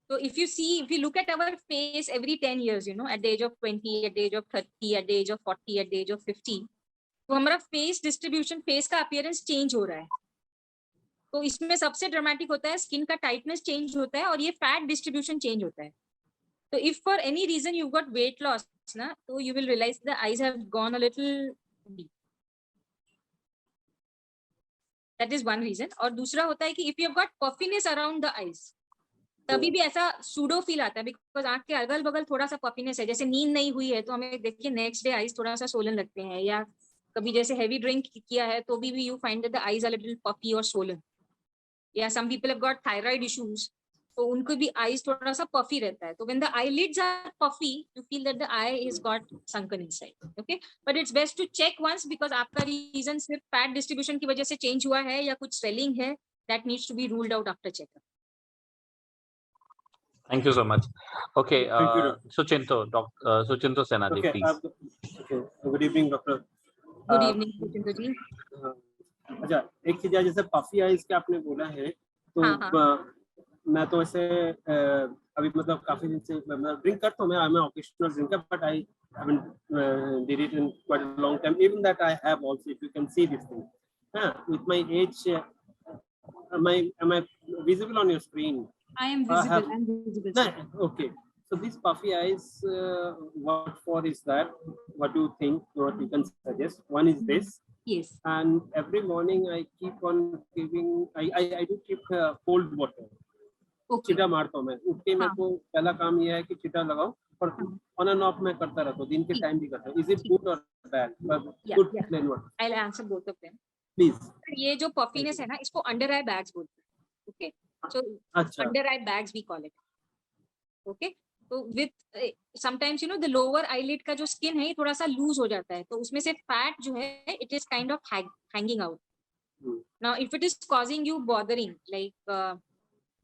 So if you look at our face every 10 years, you know, at the age of 20, at the age of 30, at the age of 40, at the age of 50, तो हमारा face distribution, face का appearance change हो रहा है. तो इसमें सबसे dramatic होता है स्किन का टाइटनेस चेंज होता है और ये फैट डिस्ट्रीब्यूशन चेंज होता है. तो if for any reason you got weight loss ना, तो you will realize the eyes have gone a little deep. That is one reason. और दूसरा होता है कि if you have got puffiness around the eyes, तभी भी ऐसा सूडो फील आता है, बिकॉज आंख के अगल बगल थोड़ा सा पफिनेस है. जैसे नींद नहीं हुई है तो हमें देखिए नेक्स्ट डे आईज थोड़ा सा सोलन लगते हैं, या कभी जैसे heavy drink किया है तो भी you find that the eyes are a little puffy or swollen. Yeah, some people have got thyroid issues, तो उनको भी eyes थोड़ा सा puffy रहता है. So when the eyelids are puffy, you feel that the eye is got sunken inside. Okay, but it's best to check once because आपका reason सिर्फ fat distribution की वजह से change हुआ है या कुछ swelling है, that needs to be ruled out after checkup. Thank you so much. Okay, Thank you, Suchinto, Suchinto Senadi, okay, please. Okay, good evening, doctor. Good evening, Suchinto जी. अच्छा, एक चीज है, जैसे पफी आइज के आपने बोला है, तो मैं तो ऐसे अभी मतलब काफी दिन से मैं ड्रिंक करता हूँ, मैं I'm an occasional drinker, but I haven't did it in quite a long time. Even that I have also, if you can see this thing. With my age, am I visible on your screen? I am visible. I am visible. Okay. So these puffy eyes, what for is that? What do you think? What you can suggest? One is this. Yes. And every morning I keep on giving. I do keep cold water. Okay. चिटा मारता हूँ मैं. उठ के मेरे को पहला काम ये है कि चिटा लगाओ और on and off मैं करता रहता हूँ. दिन के टाइम भी करता हूँ. Is it good or bad? Good plain water. I'll answer both of them. Please. ये जो puffiness है ना, इसको under eye bags बोलते हैं. Okay. So under eye bags we call it. Okay. So with sometimes the lower eyelid का जो skin है ये थोड़ा सा loose हो जाता है, तो उसमें से fat जो है it is kind of hanging out. Now if it is causing you bothering like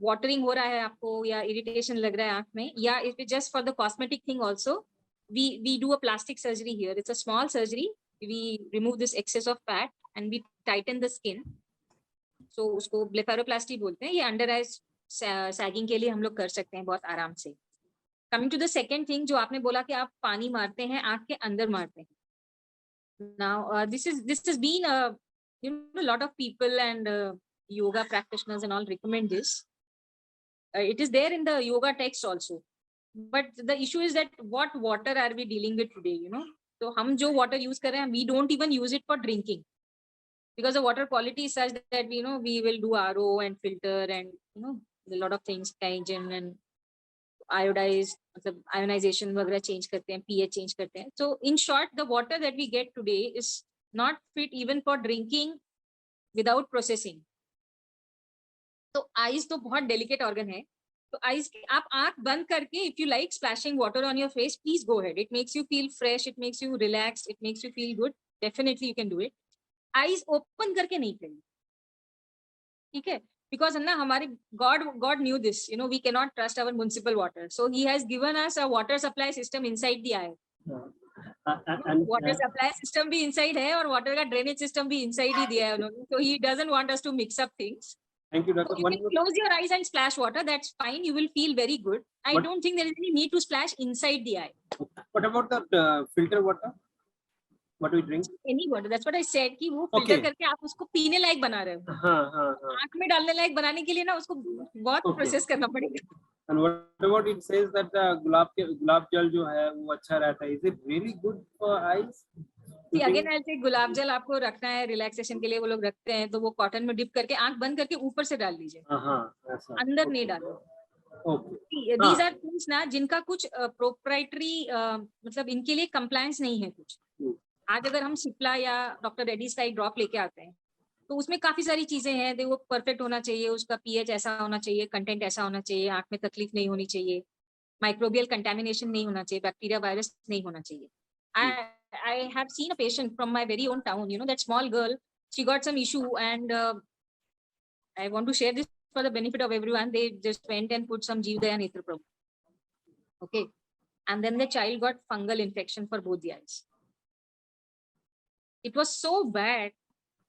watering हो रहा है आपको या irritation लग रहा है आँख में, या if it's just for the cosmetic thing also, we do a plastic surgery here. It's a small surgery. We remove this excess of fat and we tighten the skin. So उसको ब्लेफारोप्लास्टी बोलते हैं. ये अंडर आई sagging के लिए हम लोग कर सकते हैं बहुत आराम से. Coming to the second thing जो आपने बोला कि आप पानी मारते हैं, आंख के अंदर मारते हैं. Now this has been a lot of people and yoga practitioners and all recommend this. It is there in the yoga text also. But the issue is that what water are we dealing with today? So हम जो water use कर रहे हैं, we don't even use it for drinking. Because the water quality is such that we will do RO and filter and a lot of things, Kaizen and ionization वगैरह change करते हैं, pH change करते हैं. So in short, the water that we get today is not fit even for drinking without processing. तो eyes तो बहुत delicate organ है. तो eyes आप आँख बंद करके if you like splashing water on your face, please go ahead. It makes you feel fresh, it makes you relaxed, it makes you feel good. Definitely you can do it. Eyes open करके नहीं करिए, ठीक है? Because ना हमारे God knew this. We cannot trust our municipal water. So He has given us a water supply system inside the eye. Water supply system भी inside है और water का drainage system भी inside ही दिया है उन्होंने. So He doesn't want us to mix up things. Thank you, Doctor. So you can close your eyes and splash water. That's fine. You will feel very good. I don't think there is any need to splash inside the eye. What about the filter water? What do we drink? Any water. That's what I said कि वो filter करके आप उसको पीने लायक बना रहे हो. हाँ. आँख में डालने लायक बनाने के लिए ना उसको बहुत प्रोसेस करना पड़ेगा. And what about it says that गुलाब जल जो है वो अच्छा रहता है. Is it really good for eyes? See, again I'll say गुलाब जल आपको रखना है रिलैक्सेशन के लिए, वो लोग रखते हैं तो वो कॉटन में डिप करके आँख बंद करके ऊपर से डाल लीजिए, अंदर नहीं डालो. These are things ना जिनका कुछ प्रोप्राइटरी मतलब इनके लिए कंप्लायंस नहीं है कुछ. आज अगर हम सिप्ला या डॉक्टर रेड्डीज का एक ड्रॉप लेके आते हैं तो उसमें काफी सारी चीजें हैं. वो परफेक्ट होना चाहिए, उसका पीएच ऐसा होना चाहिए, कंटेंट ऐसा होना चाहिए, आंख में तकलीफ नहीं होनी चाहिए, माइक्रोबियल कंटेमिनेशन नहीं होना चाहिए, बैक्टीरिया वायरस नहीं होना चाहिए. I have seen a patient from my very own town, that small girl, she got some issue and I want to share this for the benefit of everyone. They just went and put some Jeevdaya Netra Prabhu. Okay. And then the child got fungal infection for both the eyes. It was so bad.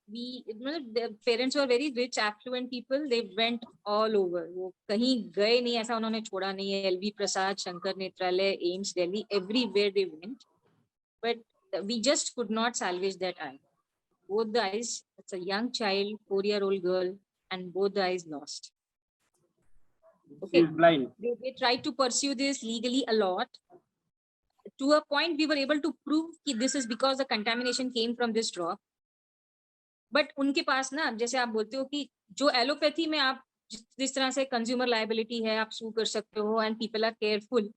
The parents were very rich, affluent people. They went all over. वो कहीं गए नहीं, ऐसा उन्होंने छोड़ा नहीं है. LV Prasad, Shankar Netralaya, AIMS, Delhi, everywhere they went. But we just could not salvage that eye. Both the eyes, it's a young child, 4-year-old girl, and both the eyes lost. Okay. She's blind. They tried to pursue this legally a lot. To a point, we were able to prove that this is because the contamination came from this drop. But उनके पास ना, जैसे आप बोलते हो कि जो allopathy में आप जिस तरह से कंज्यूमर लायबिलिटी है, आप सू कर सकते हो and people are careful.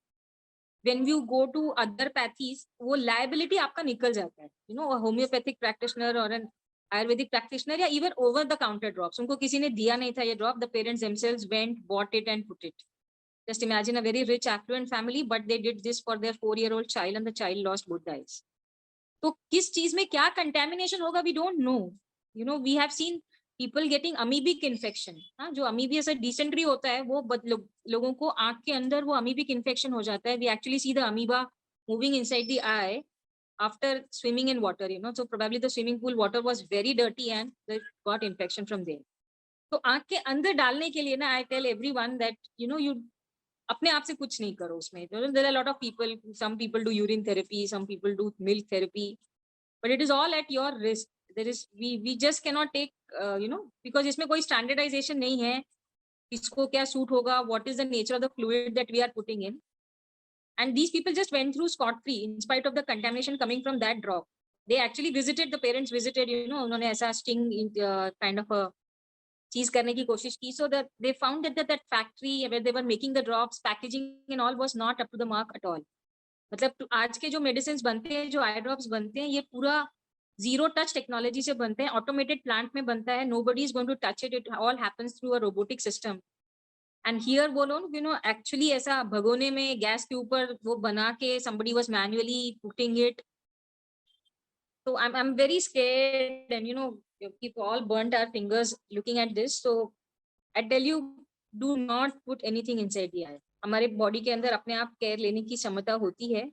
when you go to other pathies, वो liability आपका निकल जाता है. You know, a homeopathic practitioner or an Ayurvedic practitioner या even over the counter drops. उनको किसी ने दिया नहीं था ये drop. The parents themselves went, bought it and put it. Just imagine a very rich, affluent family, but they did this for their 4-year-old child and the child lost both the eyes. तो किस चीज में क्या contamination होगा, we don't know. You know, we have seen people getting amoebic infection. हाँ, जो amoebius dysentery होता है, वो लोगों को आँख के अंदर वो amoebic infection हो जाता है. We actually see the amoeba moving inside the eye after swimming in water, you know. So probably the swimming pool water was very dirty and they got infection from there. तो आँख के अंदर डालने के लिए ना, I tell everyone that, you know, you अपने आप से कुछ नहीं करो उसमें. There are a lot of people, some people do urine therapy, some people do milk therapy, but it is all at your risk. There is, we just cannot take, you know, because इसमें कोई standardization नहीं है, किसको क्या suit होगा, what is the nature of the fluid that we are putting in. And these people just went through scot-free in spite of the contamination coming from that drop. They actually visited, the parents visited, you know, उन्होंने ऐसा sting kind of a चीज करने की कोशिश की. So that they found that factory where they were making the drops, packaging and all was not up to the mark at all. मतलब आज के जो medicines बनते हैं, जो eye drops बनते हैं, ये पूरा zero touch technology से बनते हैं, automated plant में बनता है. Nobody is going to touch it. It all happens through a robotic system. And here वो लोग, you know, actually ऐसा भगोने में गैस के ऊपर वो बना के somebody was manually putting it. So I'm very scared, and you know, we've all burnt our fingers looking at this. So I tell you, do not put anything inside the eye. हमारे body के अंदर अपने आप care लेने की क्षमता होती है.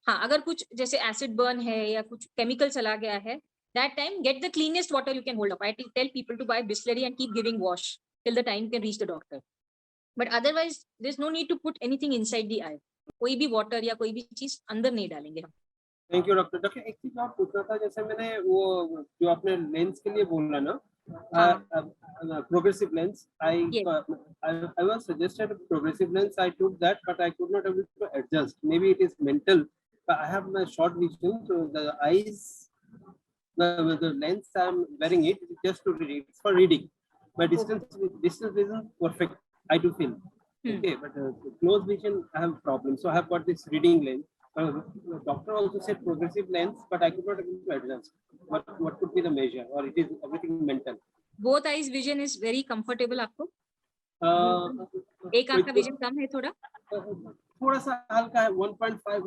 हाँ, अगर कुछ जैसे एसिड बर्न है या कुछ केमिकल चला गया है, that time get the cleanest water you can hold up. I tell people to buy Bisleri and keep giving wash till the time you can reach the doctor. But otherwise, there's no need to put anything inside the eye. कोई भी water या कोई भी चीज अंदर नहीं डालेंगे हम. Thank you doctor. डॉक्टर एक चीज और पूछना था, जैसे मैंने वो जो आपने लेंस के लिए बोला ना, progressive lens, I was suggested progressive lens. I took that, but I could not able to adjust. Maybe it is mental. I have my short vision, so the eyes, the lens I'm wearing it just to read. It's for reading. My distance vision perfect, I do feel. Okay, but close vision I have problem. So I have got this reading lens. The doctor also said progressive lens, but I could not able to adjust. What could be the measure, or it is everything mental? Both eyes vision is very comfortable आपको? एक आँख का vision कम है थोड़ा? थोड़ा सा हल्का है, 1.5,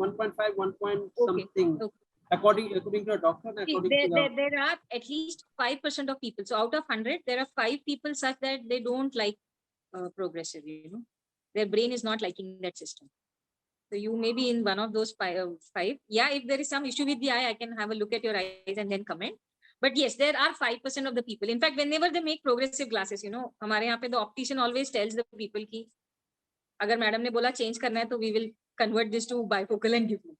1 point something. Okay. According to a doctor, there are at least 5% of people. So out of 100, there are 5 people such that they don't like progressive. You know, their brain is not liking that system. So you may be in one of those 5. Yeah, if there is some issue with the eye, I can have a look at your eyes and then comment. But yes, there are 5% of the people. In fact, whenever they make progressive glasses, you know, हमारे यहाँ पे the optician always tells the people कि अगर madam ने बोला change करना है तो we will convert this to bifocal and give you.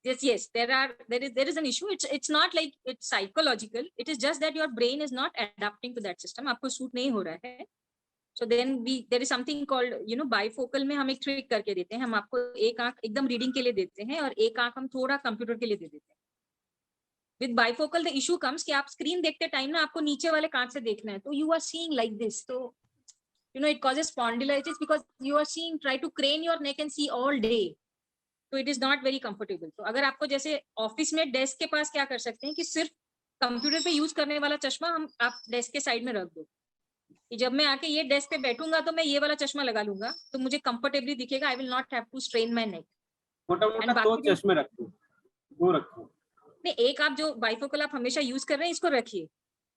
Yes, there is an issue. It's not like it's psychological. It is just that your brain is not adapting to that system. आपको suit नहीं हो रहा है. So then there is something called, you know, bifocal में हम एक trick करके देते हैं. हम आपको एक आँख एकदम reading के लिए देते हैं और एक आँख हम थोड़ा computer के लिए दे देते हैं. With bifocal, the issue comes कि आप screen देखते time ना आपको नीचे वाले कांच से देखना है. तो you are seeing like this. So you know, it causes spondylitis because you are seeing, try to crane your neck and see all day. So it is not very comfortable. तो अगर आपको जैसे ऑफिस में desk के पास क्या कर सकते हैं कि सिर्फ कंप्यूटर पे यूज करने वाला चश्मा हम आप डेस्क के साइड में रख दो कि जब मैं आके ये डेस्क पे बैठूंगा तो मैं ये वाला चश्मा लगा लूंगा तो मुझे कंफर्टेबली दिखेगा. I will not have to strain my neck. मोटा-मोटा दो चश्मे रखो, दो रखो. नहीं, एक आप जो बाइफोकल आप हमेशा यूज कर रहे हैं इसको रखिए,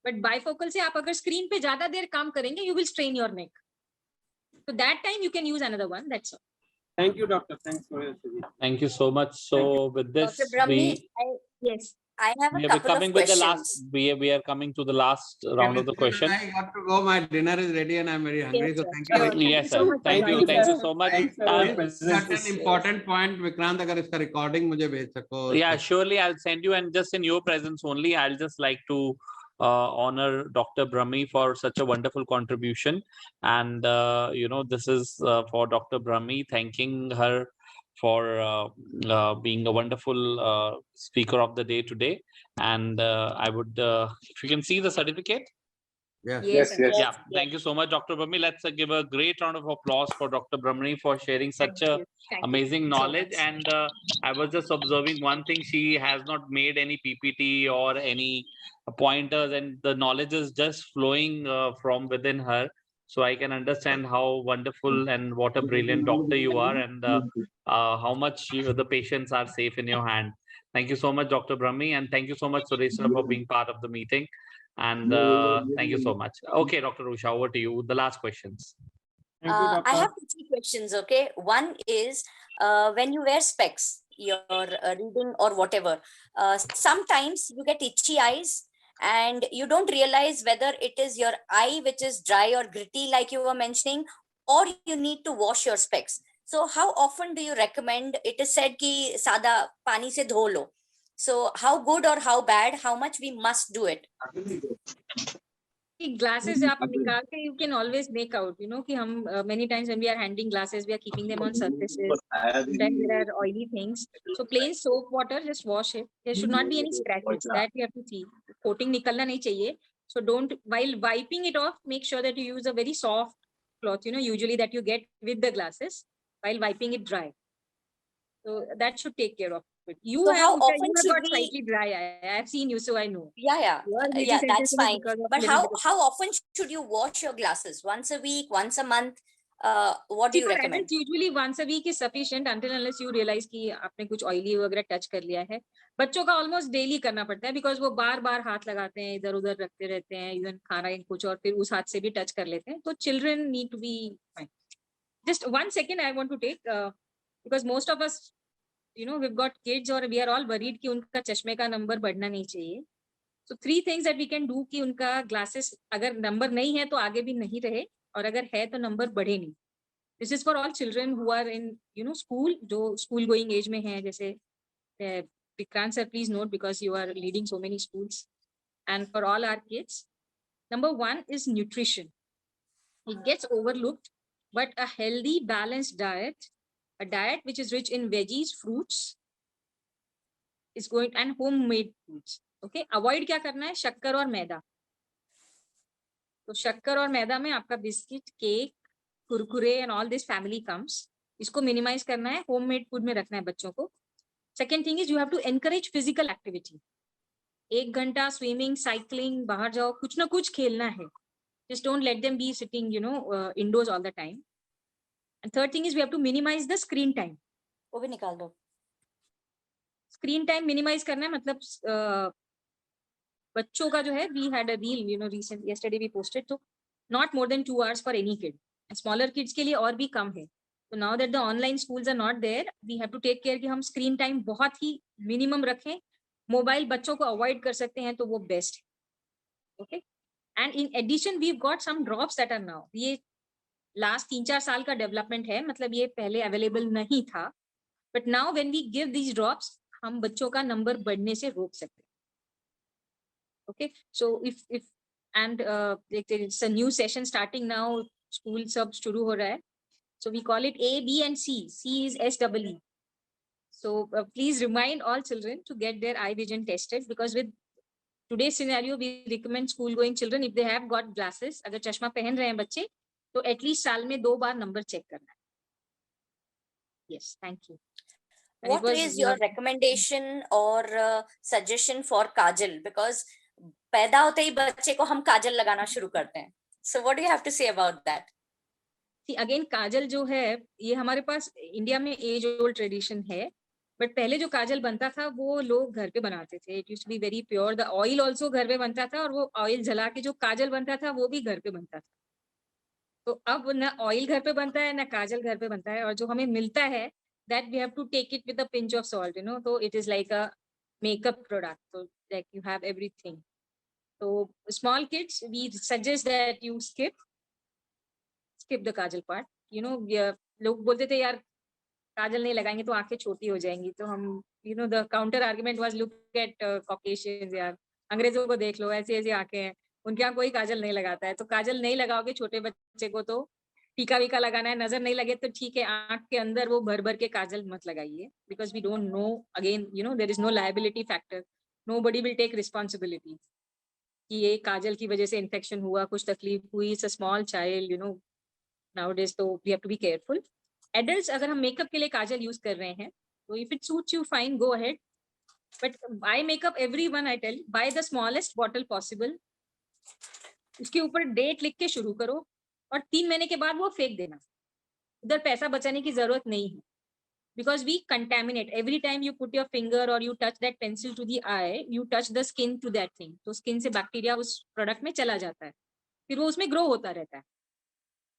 बट बाइफोकल से आप अगर स्क्रीन पे ज्यादा देर काम करेंगे you will strain your neck. So that time you can use another one. That's all. Thank you, doctor. Thanks for your suggestion. Thank you so much. So with this, Dr. Brahmi, Yes. I have a couple of questions. We are coming to the last round of the question. I got to go. My dinner is ready and I'm very hungry. Yes, so thank you. Yes, sir. Thank you so much. Such an important point, Vikrant. अगर इसका recording मुझे भेज सको. Yeah, surely I'll send you, and just in your presence only, I'll just like to honor Dr. Brahmi for such a wonderful contribution. And you know, this is for Dr. Brahmi, thanking her for being a wonderful speaker of the day today. And I would, if you can see the certificate. Yes. Yeah, thank you so much, Dr. Brahmi. Let's give a great round of applause for Dr. Brahmi for sharing such amazing knowledge. And I was just observing one thing: she has not made any PPT or any pointers, and the knowledge is just flowing from within her. So I can understand how wonderful and what a brilliant doctor you are, and how much the patients are safe in your hand. Thank you so much, Dr. Brahmi, and thank you so much, Suresh, for being part of the meeting. And thank you so much. Okay, Dr. Usha, over to you. The last questions. Thank you, I have 3 questions. Okay, one is when you wear specs, you're reading or whatever. Sometimes you get itchy eyes, and you don't realize whether it is your eye which is dry or gritty, like you were mentioning, or you need to wash your specs. So, how often do you recommend? It is said कि सादा पानी से धो लो. So, how good or how bad? How much we must do it? Glasses आप निकाल के you can always make out, you know, कि हम many times when we are handling glasses, we are keeping them on surfaces. Then there are oily things. So plain soap water, just wash it. There should not be any scratches. That you have to see. Coating निकलना नहीं चाहिए. So don't, while wiping it off, make sure that you use a very soft cloth, you know, usually that you get with the glasses, while wiping it dry. So that should take care of it. You So have, how often you have should got we? slightly dry eye. I have seen you, so I know. Yeah, that's fine. But how how often should you wash your glasses? Once a week, once a month? What do you recommend? Usually once a week is sufficient until unless you realize कि आपने कुछ oily वगैरह touch कर लिया है. बच्चों का almost daily करना पड़ता है because वो बार-बार हाथ लगाते हैं, इधर-उधर रखते रहते हैं, even खा रहे हैं कुछ और फिर उस हाथ से भी touch कर लेते हैं. तो children need to be fine. Just 1 second I want to take because most of us, you know, we've got kids or we are all worried कि उनका चश्मे का number बढ़ना नहीं चाहिए. So 3 things that we can do कि उनका glasses अगर number नहीं है तो आगे भी नहीं रहे और अगर है तो number बढ़े नहीं. This is for all children who are in, you know, school, जो school going age में हैं, जैसे Vikrant sir, please note because you are leading so many schools. And for all our kids, number 1 is nutrition. It gets overlooked, but a healthy, balanced diet, a diet which is rich in veggies, fruits, is going, and homemade foods. Okay, avoid क्या करना है? शक्कर और मैदा. तो शक्कर और मैदा में आपका biscuit, cake, Kurkure and all this family comes. इसको minimize करना है, homemade food में रखना है बच्चों को. Second thing is you have to encourage physical activity. 1 घंटा swimming, cycling, बाहर जाओ, कुछ ना कुछ खेलना है. Just don't let them be sitting, you know, indoors all the time. And third thing is we have to minimize the screen time. वो भी निकाल दो. Screen time minimize करना है मतलब बच्चों का जो है, we had a reel, you know, recent yesterday we posted, so not more than 2 hours for any kid. And smaller kids के लिए और भी कम है. So now that the online schools are not there, we have to take care कि हम screen time बहुत ही minimum रखें. Mobile बच्चों को avoid कर सकते हैं तो वो best. Okay. And in addition, we've got some drops that are now. ये last 3-4 साल का development है, मतलब ये पहले available नहीं था. But now when we give these drops, हम बच्चों का number बढ़ने से रोक सकते हैं. Okay, so if and it's a new session starting now, school sub शुरू हो रहा है. So we call it A, B and C. C is SEE. So please remind all children to get their eye vision tested because with today's scenario, we recommend school going children if they have got glasses, अगर चश्मा पहन रहे हैं बच्चे, तो at least साल में 2 बार number check करना है. Yes, thank you. What is your recommendation or suggestion for kajal? Because पैदा होते ही बच्चे को हम काजल लगाना शुरू करते हैं. So what do you have to say about that? See, again, काजल जो है ये हमारे पास इंडिया में एज ओल्ड ट्रेडिशन है, बट पहले जो काजल बनता था वो लोग घर पे बनाते थे. It used to be very pure. The oil also घर पे बनता था और वो ऑयल जला के जो काजल बनता था वो भी घर पे बनता था. तो अब ना ऑयल घर पे बनता है ना काजल घर पे बनता है, और जो हमें मिलता है that we have to take it with a pinch of salt, you know. So it is like a makeup product, so like you have everything. So small kids, we suggest that you skip the kajal part. You know, लोग बोलते थे यार काजल नहीं लगाएंगे तो आंखें छोटी हो जाएंगी, तो हम, you know, the counter argument was look at Caucasians, यार अंग्रेजों को देख लो, ऐसी ऐसी आंखें हैं, उनके यहाँ कोई काजल नहीं लगाता है. तो काजल नहीं लगाओगे छोटे बच्चे को तो टीका वीका लगाना है, नजर नहीं लगे तो ठीक है, आंख के अंदर वो भर भर के काजल मत लगाइए. Because we don't know, again, you know, there is no liability factor, nobody will take responsibility. कि ये काजल की वजह से इन्फेक्शन हुआ, कुछ तकलीफ हुई, it's a small child, you know, nowadays, तो we have to be careful. Adults अगर हम मेकअप के लिए काजल यूज कर रहे हैं तो if it suits you fine, go ahead. But I make up everyone, I tell, buy the smallest bottle possible. उसके ऊपर डेट लिख के शुरू करो और 3 महीने के बाद वो फेंक देना. उधर पैसा बचाने की जरूरत नहीं है. Because we contaminate every time you put your finger or you touch that pencil to the eye, you touch the skin to that thing. तो skin से बैक्टीरिया उस प्रोडक्ट में चला जाता है, फिर वो उसमें ग्रो होता रहता है.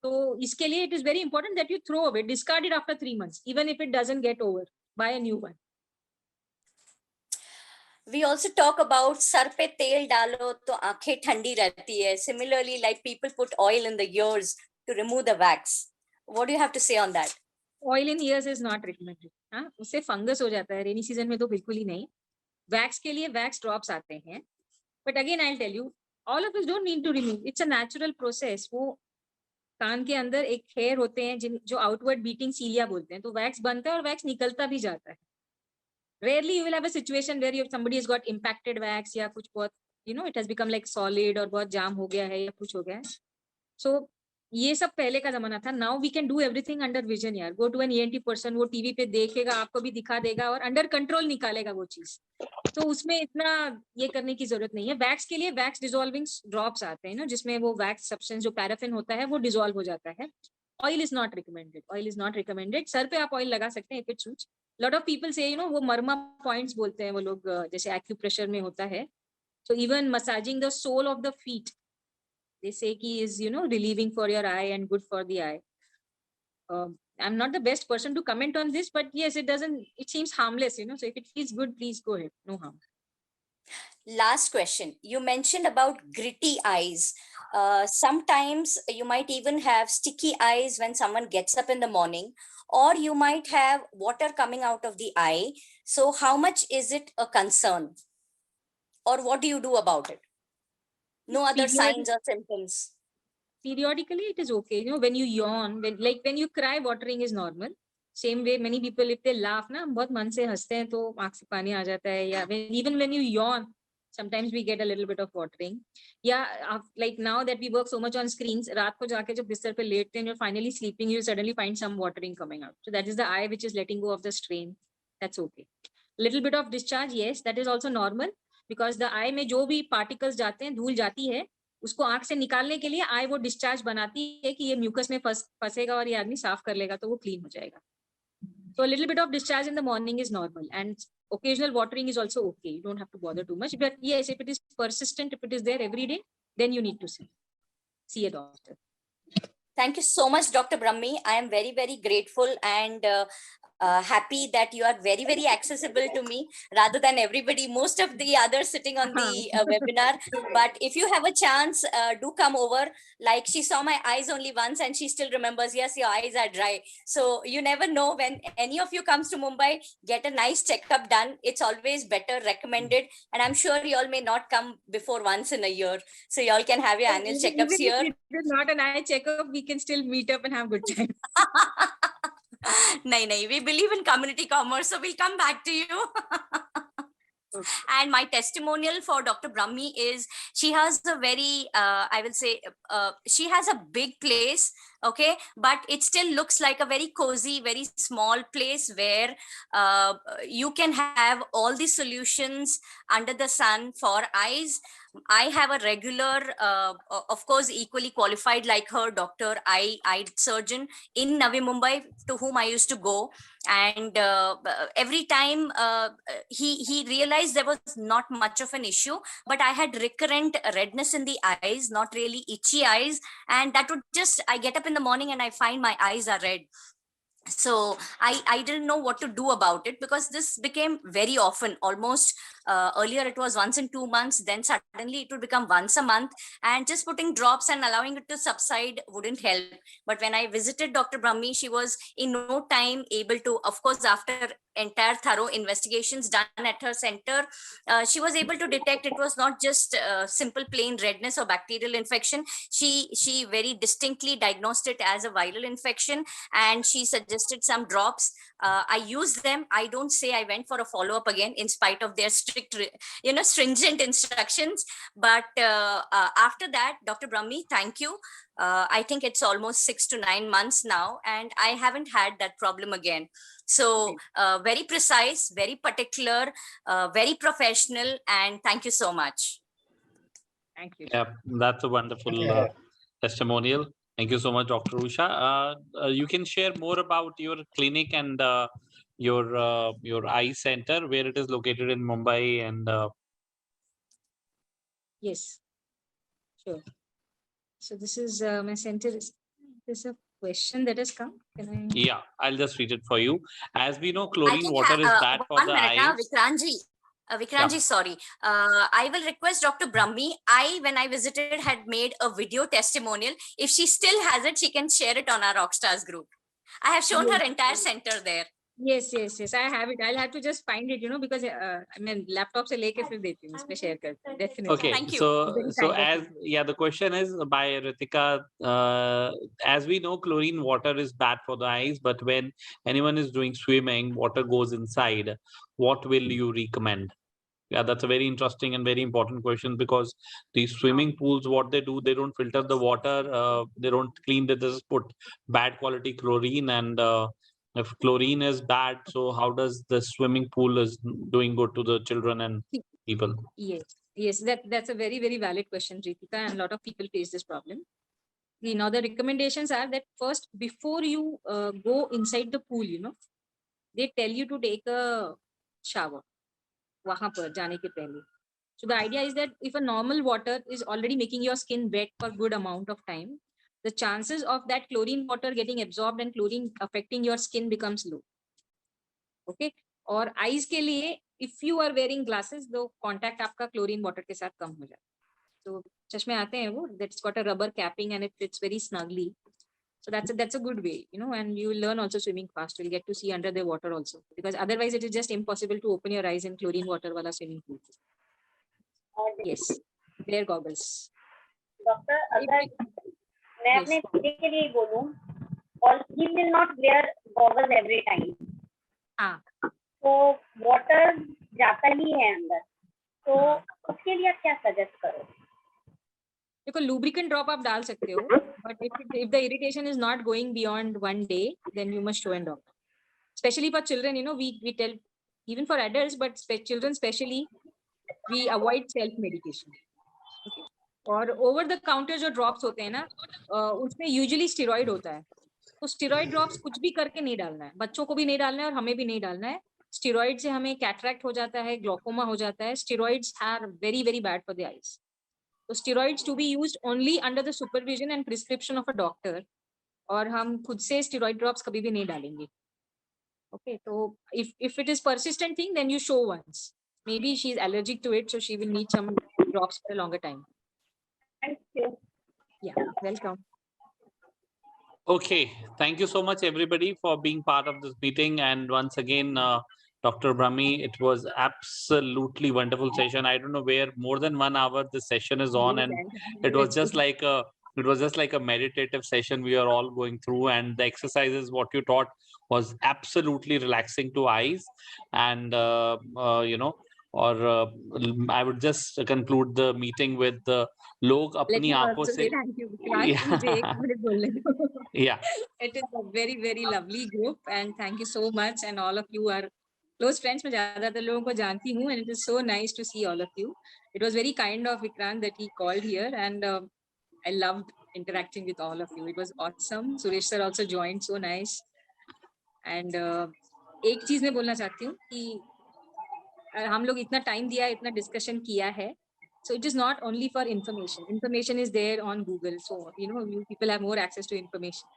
तो इसके लिए it is very important that you throw away, discard it after 3 months, even if it doesn't get over, buy a new one. We also talk about sir पे तेल डालो तो आंखें ठंडी रहती है. Similarly, like people put oil in the ears to remove the wax. What do you have to say on that? Oil in ears is not recommended. हाँ, उससे फंगस हो जाता है. रेनी सीजन में तो बिल्कुल ही नहीं. वैक्स के लिए वैक्स ड्रॉप्स आते हैं. But again I tell you, all of us don't need to remove. It's a natural process. वो कान के अंदर एक हेयर होते हैं जो आउटवर्ड बीटिंग सीलिया बोलते हैं, तो वैक्स बनता है और वैक्स निकलता भी जाता है. Rarely you will have a situation where you somebody has got impacted wax या कुछ बहुत, you know, it has become like solid और बहुत जाम हो गया है या कुछ हो गया है. सो ये सब पहले का जमाना था. Now we can do everything under vision यार. Go to an ENT person, वो टीवी पे देखेगा, आपको भी दिखा देगा और अंडर कंट्रोल निकालेगा वो चीज. तो उसमें इतना ये करने की जरूरत नहीं है. वैक्स के लिए वैक्स डिसॉल्विंग ड्रॉप्स आते हैं ना, जिसमें वो वैक्स सब्सटेंस जो पैराफिन होता है वो डिसॉल्व हो जाता है. Oil is not recommended. Oil is not recommended. Sir पे आप ऑयल लगा सकते हैं if it suits. Lot of people से, यू नो, वो मर्मा पॉइंट्स बोलते हैं वो लोग, जैसे एक्यूप्रेशर में होता है. So even massaging the sole of the feet, they say ki is, you know, relieving for your eye and good for the eye. I'm not the best person to comment on this, but yes, it seems harmless, you know. So if it feels good, please go ahead. No harm. Last question. You mentioned about gritty eyes. Sometimes you might even have sticky eyes when someone gets up in the morning, or you might have water coming out of the eye. So how much is it a concern? Or what do you do about it? No other signs or symptoms. Periodically, it is okay. You know, when you yawn, when you cry, watering is normal. Same way, many people, if they laugh, ना बहुत मन से हंसते हैं तो आँख से पानी आ जाता है. या even when you yawn, sometimes we get a little bit of watering. Yeah, like now that we work so much on screens, रात को जाके जब बिस्तर पे लेटते हैं, you're finally sleeping, you suddenly find some watering coming out. So that is the eye which is letting go of the strain. That's okay. Little bit of discharge, yes, that is also normal. Because the eye में जो भी particles जाते हैं, धूल जाती है, उसको आंख से निकालने के लिए आई वो डिस्चार्ज बनाती है कि ये म्यूकस में फंसेगा और ये आदमी साफ कर लेगा तो वो क्लीन हो जाएगा. So a little bit of discharge in the morning is normal, and occasional watering is also okay. You don't have to bother too much. But yes, if it is persistent, if it is there every day, then you need to see a doctor. Thank you so much, Dr. Brahmi. I am very, very grateful and happy that you are very, very accessible to me rather than everybody, most of the others sitting on the webinar. But if you have a chance, do come over. Like, she saw my eyes only once and she still remembers, yes, your eyes are dry. So you never know, when any of you comes to Mumbai, get a nice checkup done. It's always better, recommended. And I'm sure you all may not come before once in a year. So you all can have your annual checkups here. If it is not an eye checkup, we can still meet up and have good time. No, we believe in community commerce, so we'll come back to you. Okay. And my testimonial for Dr. Brahmi is, she has a very, I will say, she has a big place, okay, but it still looks like a very cozy, very small place where you can have all the solutions under the sun for eyes. I have a regular, of course, equally qualified like her, doctor, eye surgeon in Navi Mumbai, to whom I used to go. And every time he realized there was not much of an issue, but I had recurrent redness in the eyes, not really itchy eyes. And that would just, I get up in the morning and I find my eyes are red. So I didn't know what to do about it, because this became very often. Almost earlier it was once in 2 months, then suddenly it would become once a month, and just putting drops and allowing it to subside wouldn't help. But when I visited Dr. Brahmi, she was in no time able to, of course, after entire thorough investigations done at her center, she was able to detect it was not just simple plain redness or bacterial infection. She very distinctly diagnosed it as a viral infection, and she suggested some drops. I used them. I don't say I went for a follow-up again in spite of their stringent instructions. But after that, Dr. Brahmi, thank you. I think it's almost 6 to 9 months now, and I haven't had that problem again. So very precise, very particular, very professional, and thank you so much. Thank you. Yeah, that's a wonderful testimonial. Thank you so much, Dr. Usha. You can share more about your clinic and your eye center, where it is located in Mumbai, and Yes, sure. So this is my center. There's a question that has come. Can I? Yeah, I'll just read it for you. As we know, chlorine water is bad for the eyes. Vikrantji, sorry. I will request Dr. Brahmi. When I visited, had made a video testimonial. If she still has it, she can share it on our Rockstars group. I have shown her entire center there. Yes. I have it. I'll have to just find it, because I mean, laptop se leke fir deti hu, ispe share kar. Definitely. Okay, Thank you. so as the question is by Ritika. As we know, chlorine water is bad for the eyes, but when anyone is doing swimming, water goes inside. What will you recommend? Yeah, that's a very interesting and very important question, because these swimming pools, what they do, they don't filter the water, they don't clean, they just put bad quality chlorine, and if chlorine is bad, so how does the swimming pool is doing good to the children and people? Yes, that's a very, very valid question, Ritika, and a lot of people face this problem. The recommendations are that first, before you go inside the pool, they tell you to take a shower. वहां पर जाने के पहले. So the idea is that if a normal water is already making your skin wet for good amount of time, the chances of that chlorine water getting absorbed and chlorine affecting your skin becomes low. Okay. और eyes के लिए, if you are wearing glasses, the contact आपका chlorine water के साथ कम हो जाता है. So चश्मे आते हैं वो, that's got a rubber capping and it fits very snugly. So that's a good way, and you will learn also swimming fast. You'll get to see under the water also, because otherwise it is just impossible to open your eyes in chlorine water wala swimming pool. Yes, wear goggles. Doctor, अगर मैं अपने बेटे के लिए बोलूं, और he will not wear goggles every time. हाँ. तो water जाता ही है अंदर, तो उसके लिए आप क्या suggest करो? देखो, lubricant drop आप डाल सकते हो, but if the irritation is not going beyond 1 day, then you must show a doctor. Especially for children, we tell, even for adults, but children especially, we avoid self medication. Okay. और over the counter जो drops होते हैं ना, उसमें usually steroid होता है. तो steroid drops कुछ भी करके नहीं डालना है, बच्चों को भी नहीं डालना है और हमें भी नहीं डालना है. Steroid से हमें cataract हो जाता है, glaucoma हो जाता है. Steroids are very, very bad for the eyes. So steroids to be used only under the supervision and prescription of a doctor. और हम खुद से steroid drops कभी भी नहीं डालेंगे. Okay, so if it is persistent thing, then you show once. Maybe she's allergic to it, so she will need some drops for a longer time. Thank you. Yeah, welcome. Okay, thank you so much, everybody, for being part of this meeting. And once again, Dr. Brahmi, it was absolutely wonderful session. I don't know where more than 1 hour this session is on, and it was just like a meditative session we are all going through, and the exercises what you taught was absolutely relaxing to eyes. And I would just conclude the meeting with the log apni aankhon se. Thank you. Yeah. It is a very, very lovely group, and thank you so much. And all of you are close friends. मैं ज़्यादातर लोगों को जानती हूँ, and it is so nice to see all of you. It was very kind of Vikrant that he called here, and I loved interacting with all of you. It was awesome. Suresh sir also joined, so nice. And एक चीज मैं बोलना चाहती हूँ कि हम लोग इतना टाइम दिया, इतना डिस्कशन किया है. So it is not only for information. Information is there on Google, so you people have more access to information.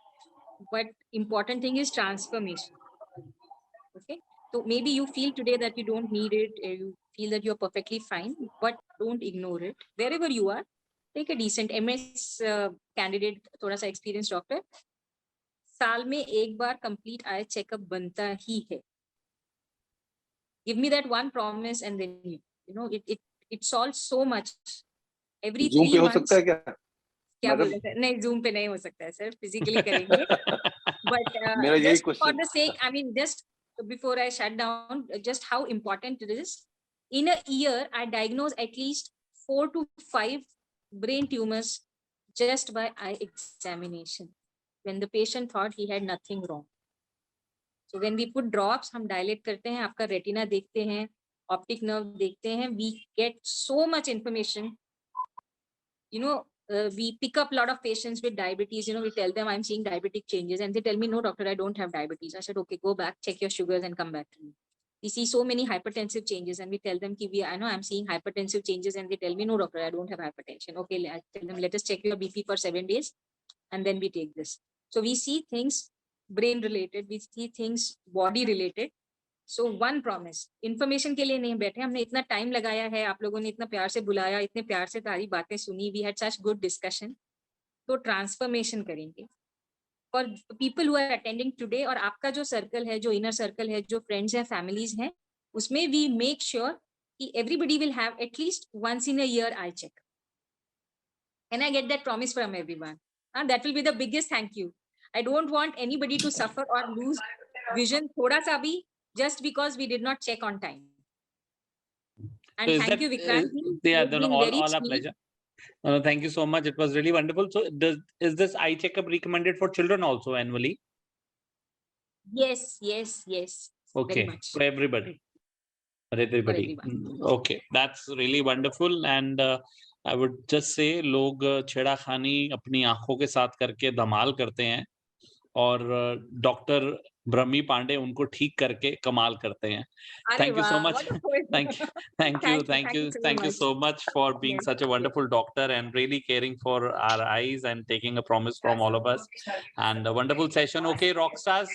But important thing is transformation. Okay, so maybe you feel today that you don't need it, you feel that you're perfectly fine, but don't ignore it. Wherever you are, take a decent MS candidate, थोड़ा सा experienced doctor. साल में एक बार complete eye checkup बनता ही है. Give me that one promise, and then it solves so much. Every 3 months. Zoom पे हो सकता है क्या? क्या बोल रहे हैं? नहीं, Zoom पे नहीं हो सकता है सर, physically करेंगे. But just for the sake, I mean, just before I shut down, just how important it is. in a year, I diagnose at least 4 to 5 brain tumors just by eye examination, when the patient thought he had nothing wrong. So when we put drops, हम dilate करते हैं, आपका retina देखते हैं, optic nerve देखते हैं, we get so much information. You know, we pick up a lot of patients with diabetes. You know, we tell them I'm seeing diabetic changes, and they tell me, no, doctor, I don't have diabetes. I said, okay, go back, check your sugars, and come back to me. We see so many hypertensive changes, and we tell them, I know I'm seeing hypertensive changes, and they tell me, no, doctor, I don't have hypertension. Okay, I tell them, let us check your BP for 7 days, and then we take this. So we see things brain related, we see things body related. So one promise, information के लिए नहीं बैठे, हमने इतना time लगाया है, आप लोगों ने इतना प्यार से बुलाया, इतने प्यार से सारी बातें सुनी, we had such good discussion. तो ट्रांसफॉर्मेशन करेंगे for people who are attending today. और आपका जो सर्कल है, जो इनर सर्कल है, जो फ्रेंड्स हैं, फैमिलीज हैं, उसमें वी मेक श्योर कि everybody will have at least once in a year eye check. Can I get that promise from everyone? That will be the biggest thank you. I don't want anybody to suffer or lose vision thoda sa bhi, just because we did not check on time. And so thank you, Vikrant. All our pleasure. Thank you so much. It was really wonderful. So is this eye checkup recommended for children also annually? Yes. Okay, for everybody. For everybody. Okay, that's really wonderful. And I would just say, लोग छेड़ाखानी अपनी आंखों के साथ करके धमाल करते हैं, और doctor ब्रह्मी पांडे उनको ठीक करके कमाल करते हैं. Thank you so much. Thank you so much for being such a wonderful doctor and really caring for our eyes and taking a promise from all of us. And a wonderful session. Okay, rock stars,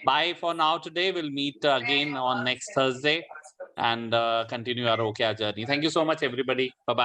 bye for now today. We'll meet again on next Thursday and continue our OKR journey. Thank you so much, everybody. Bye-bye.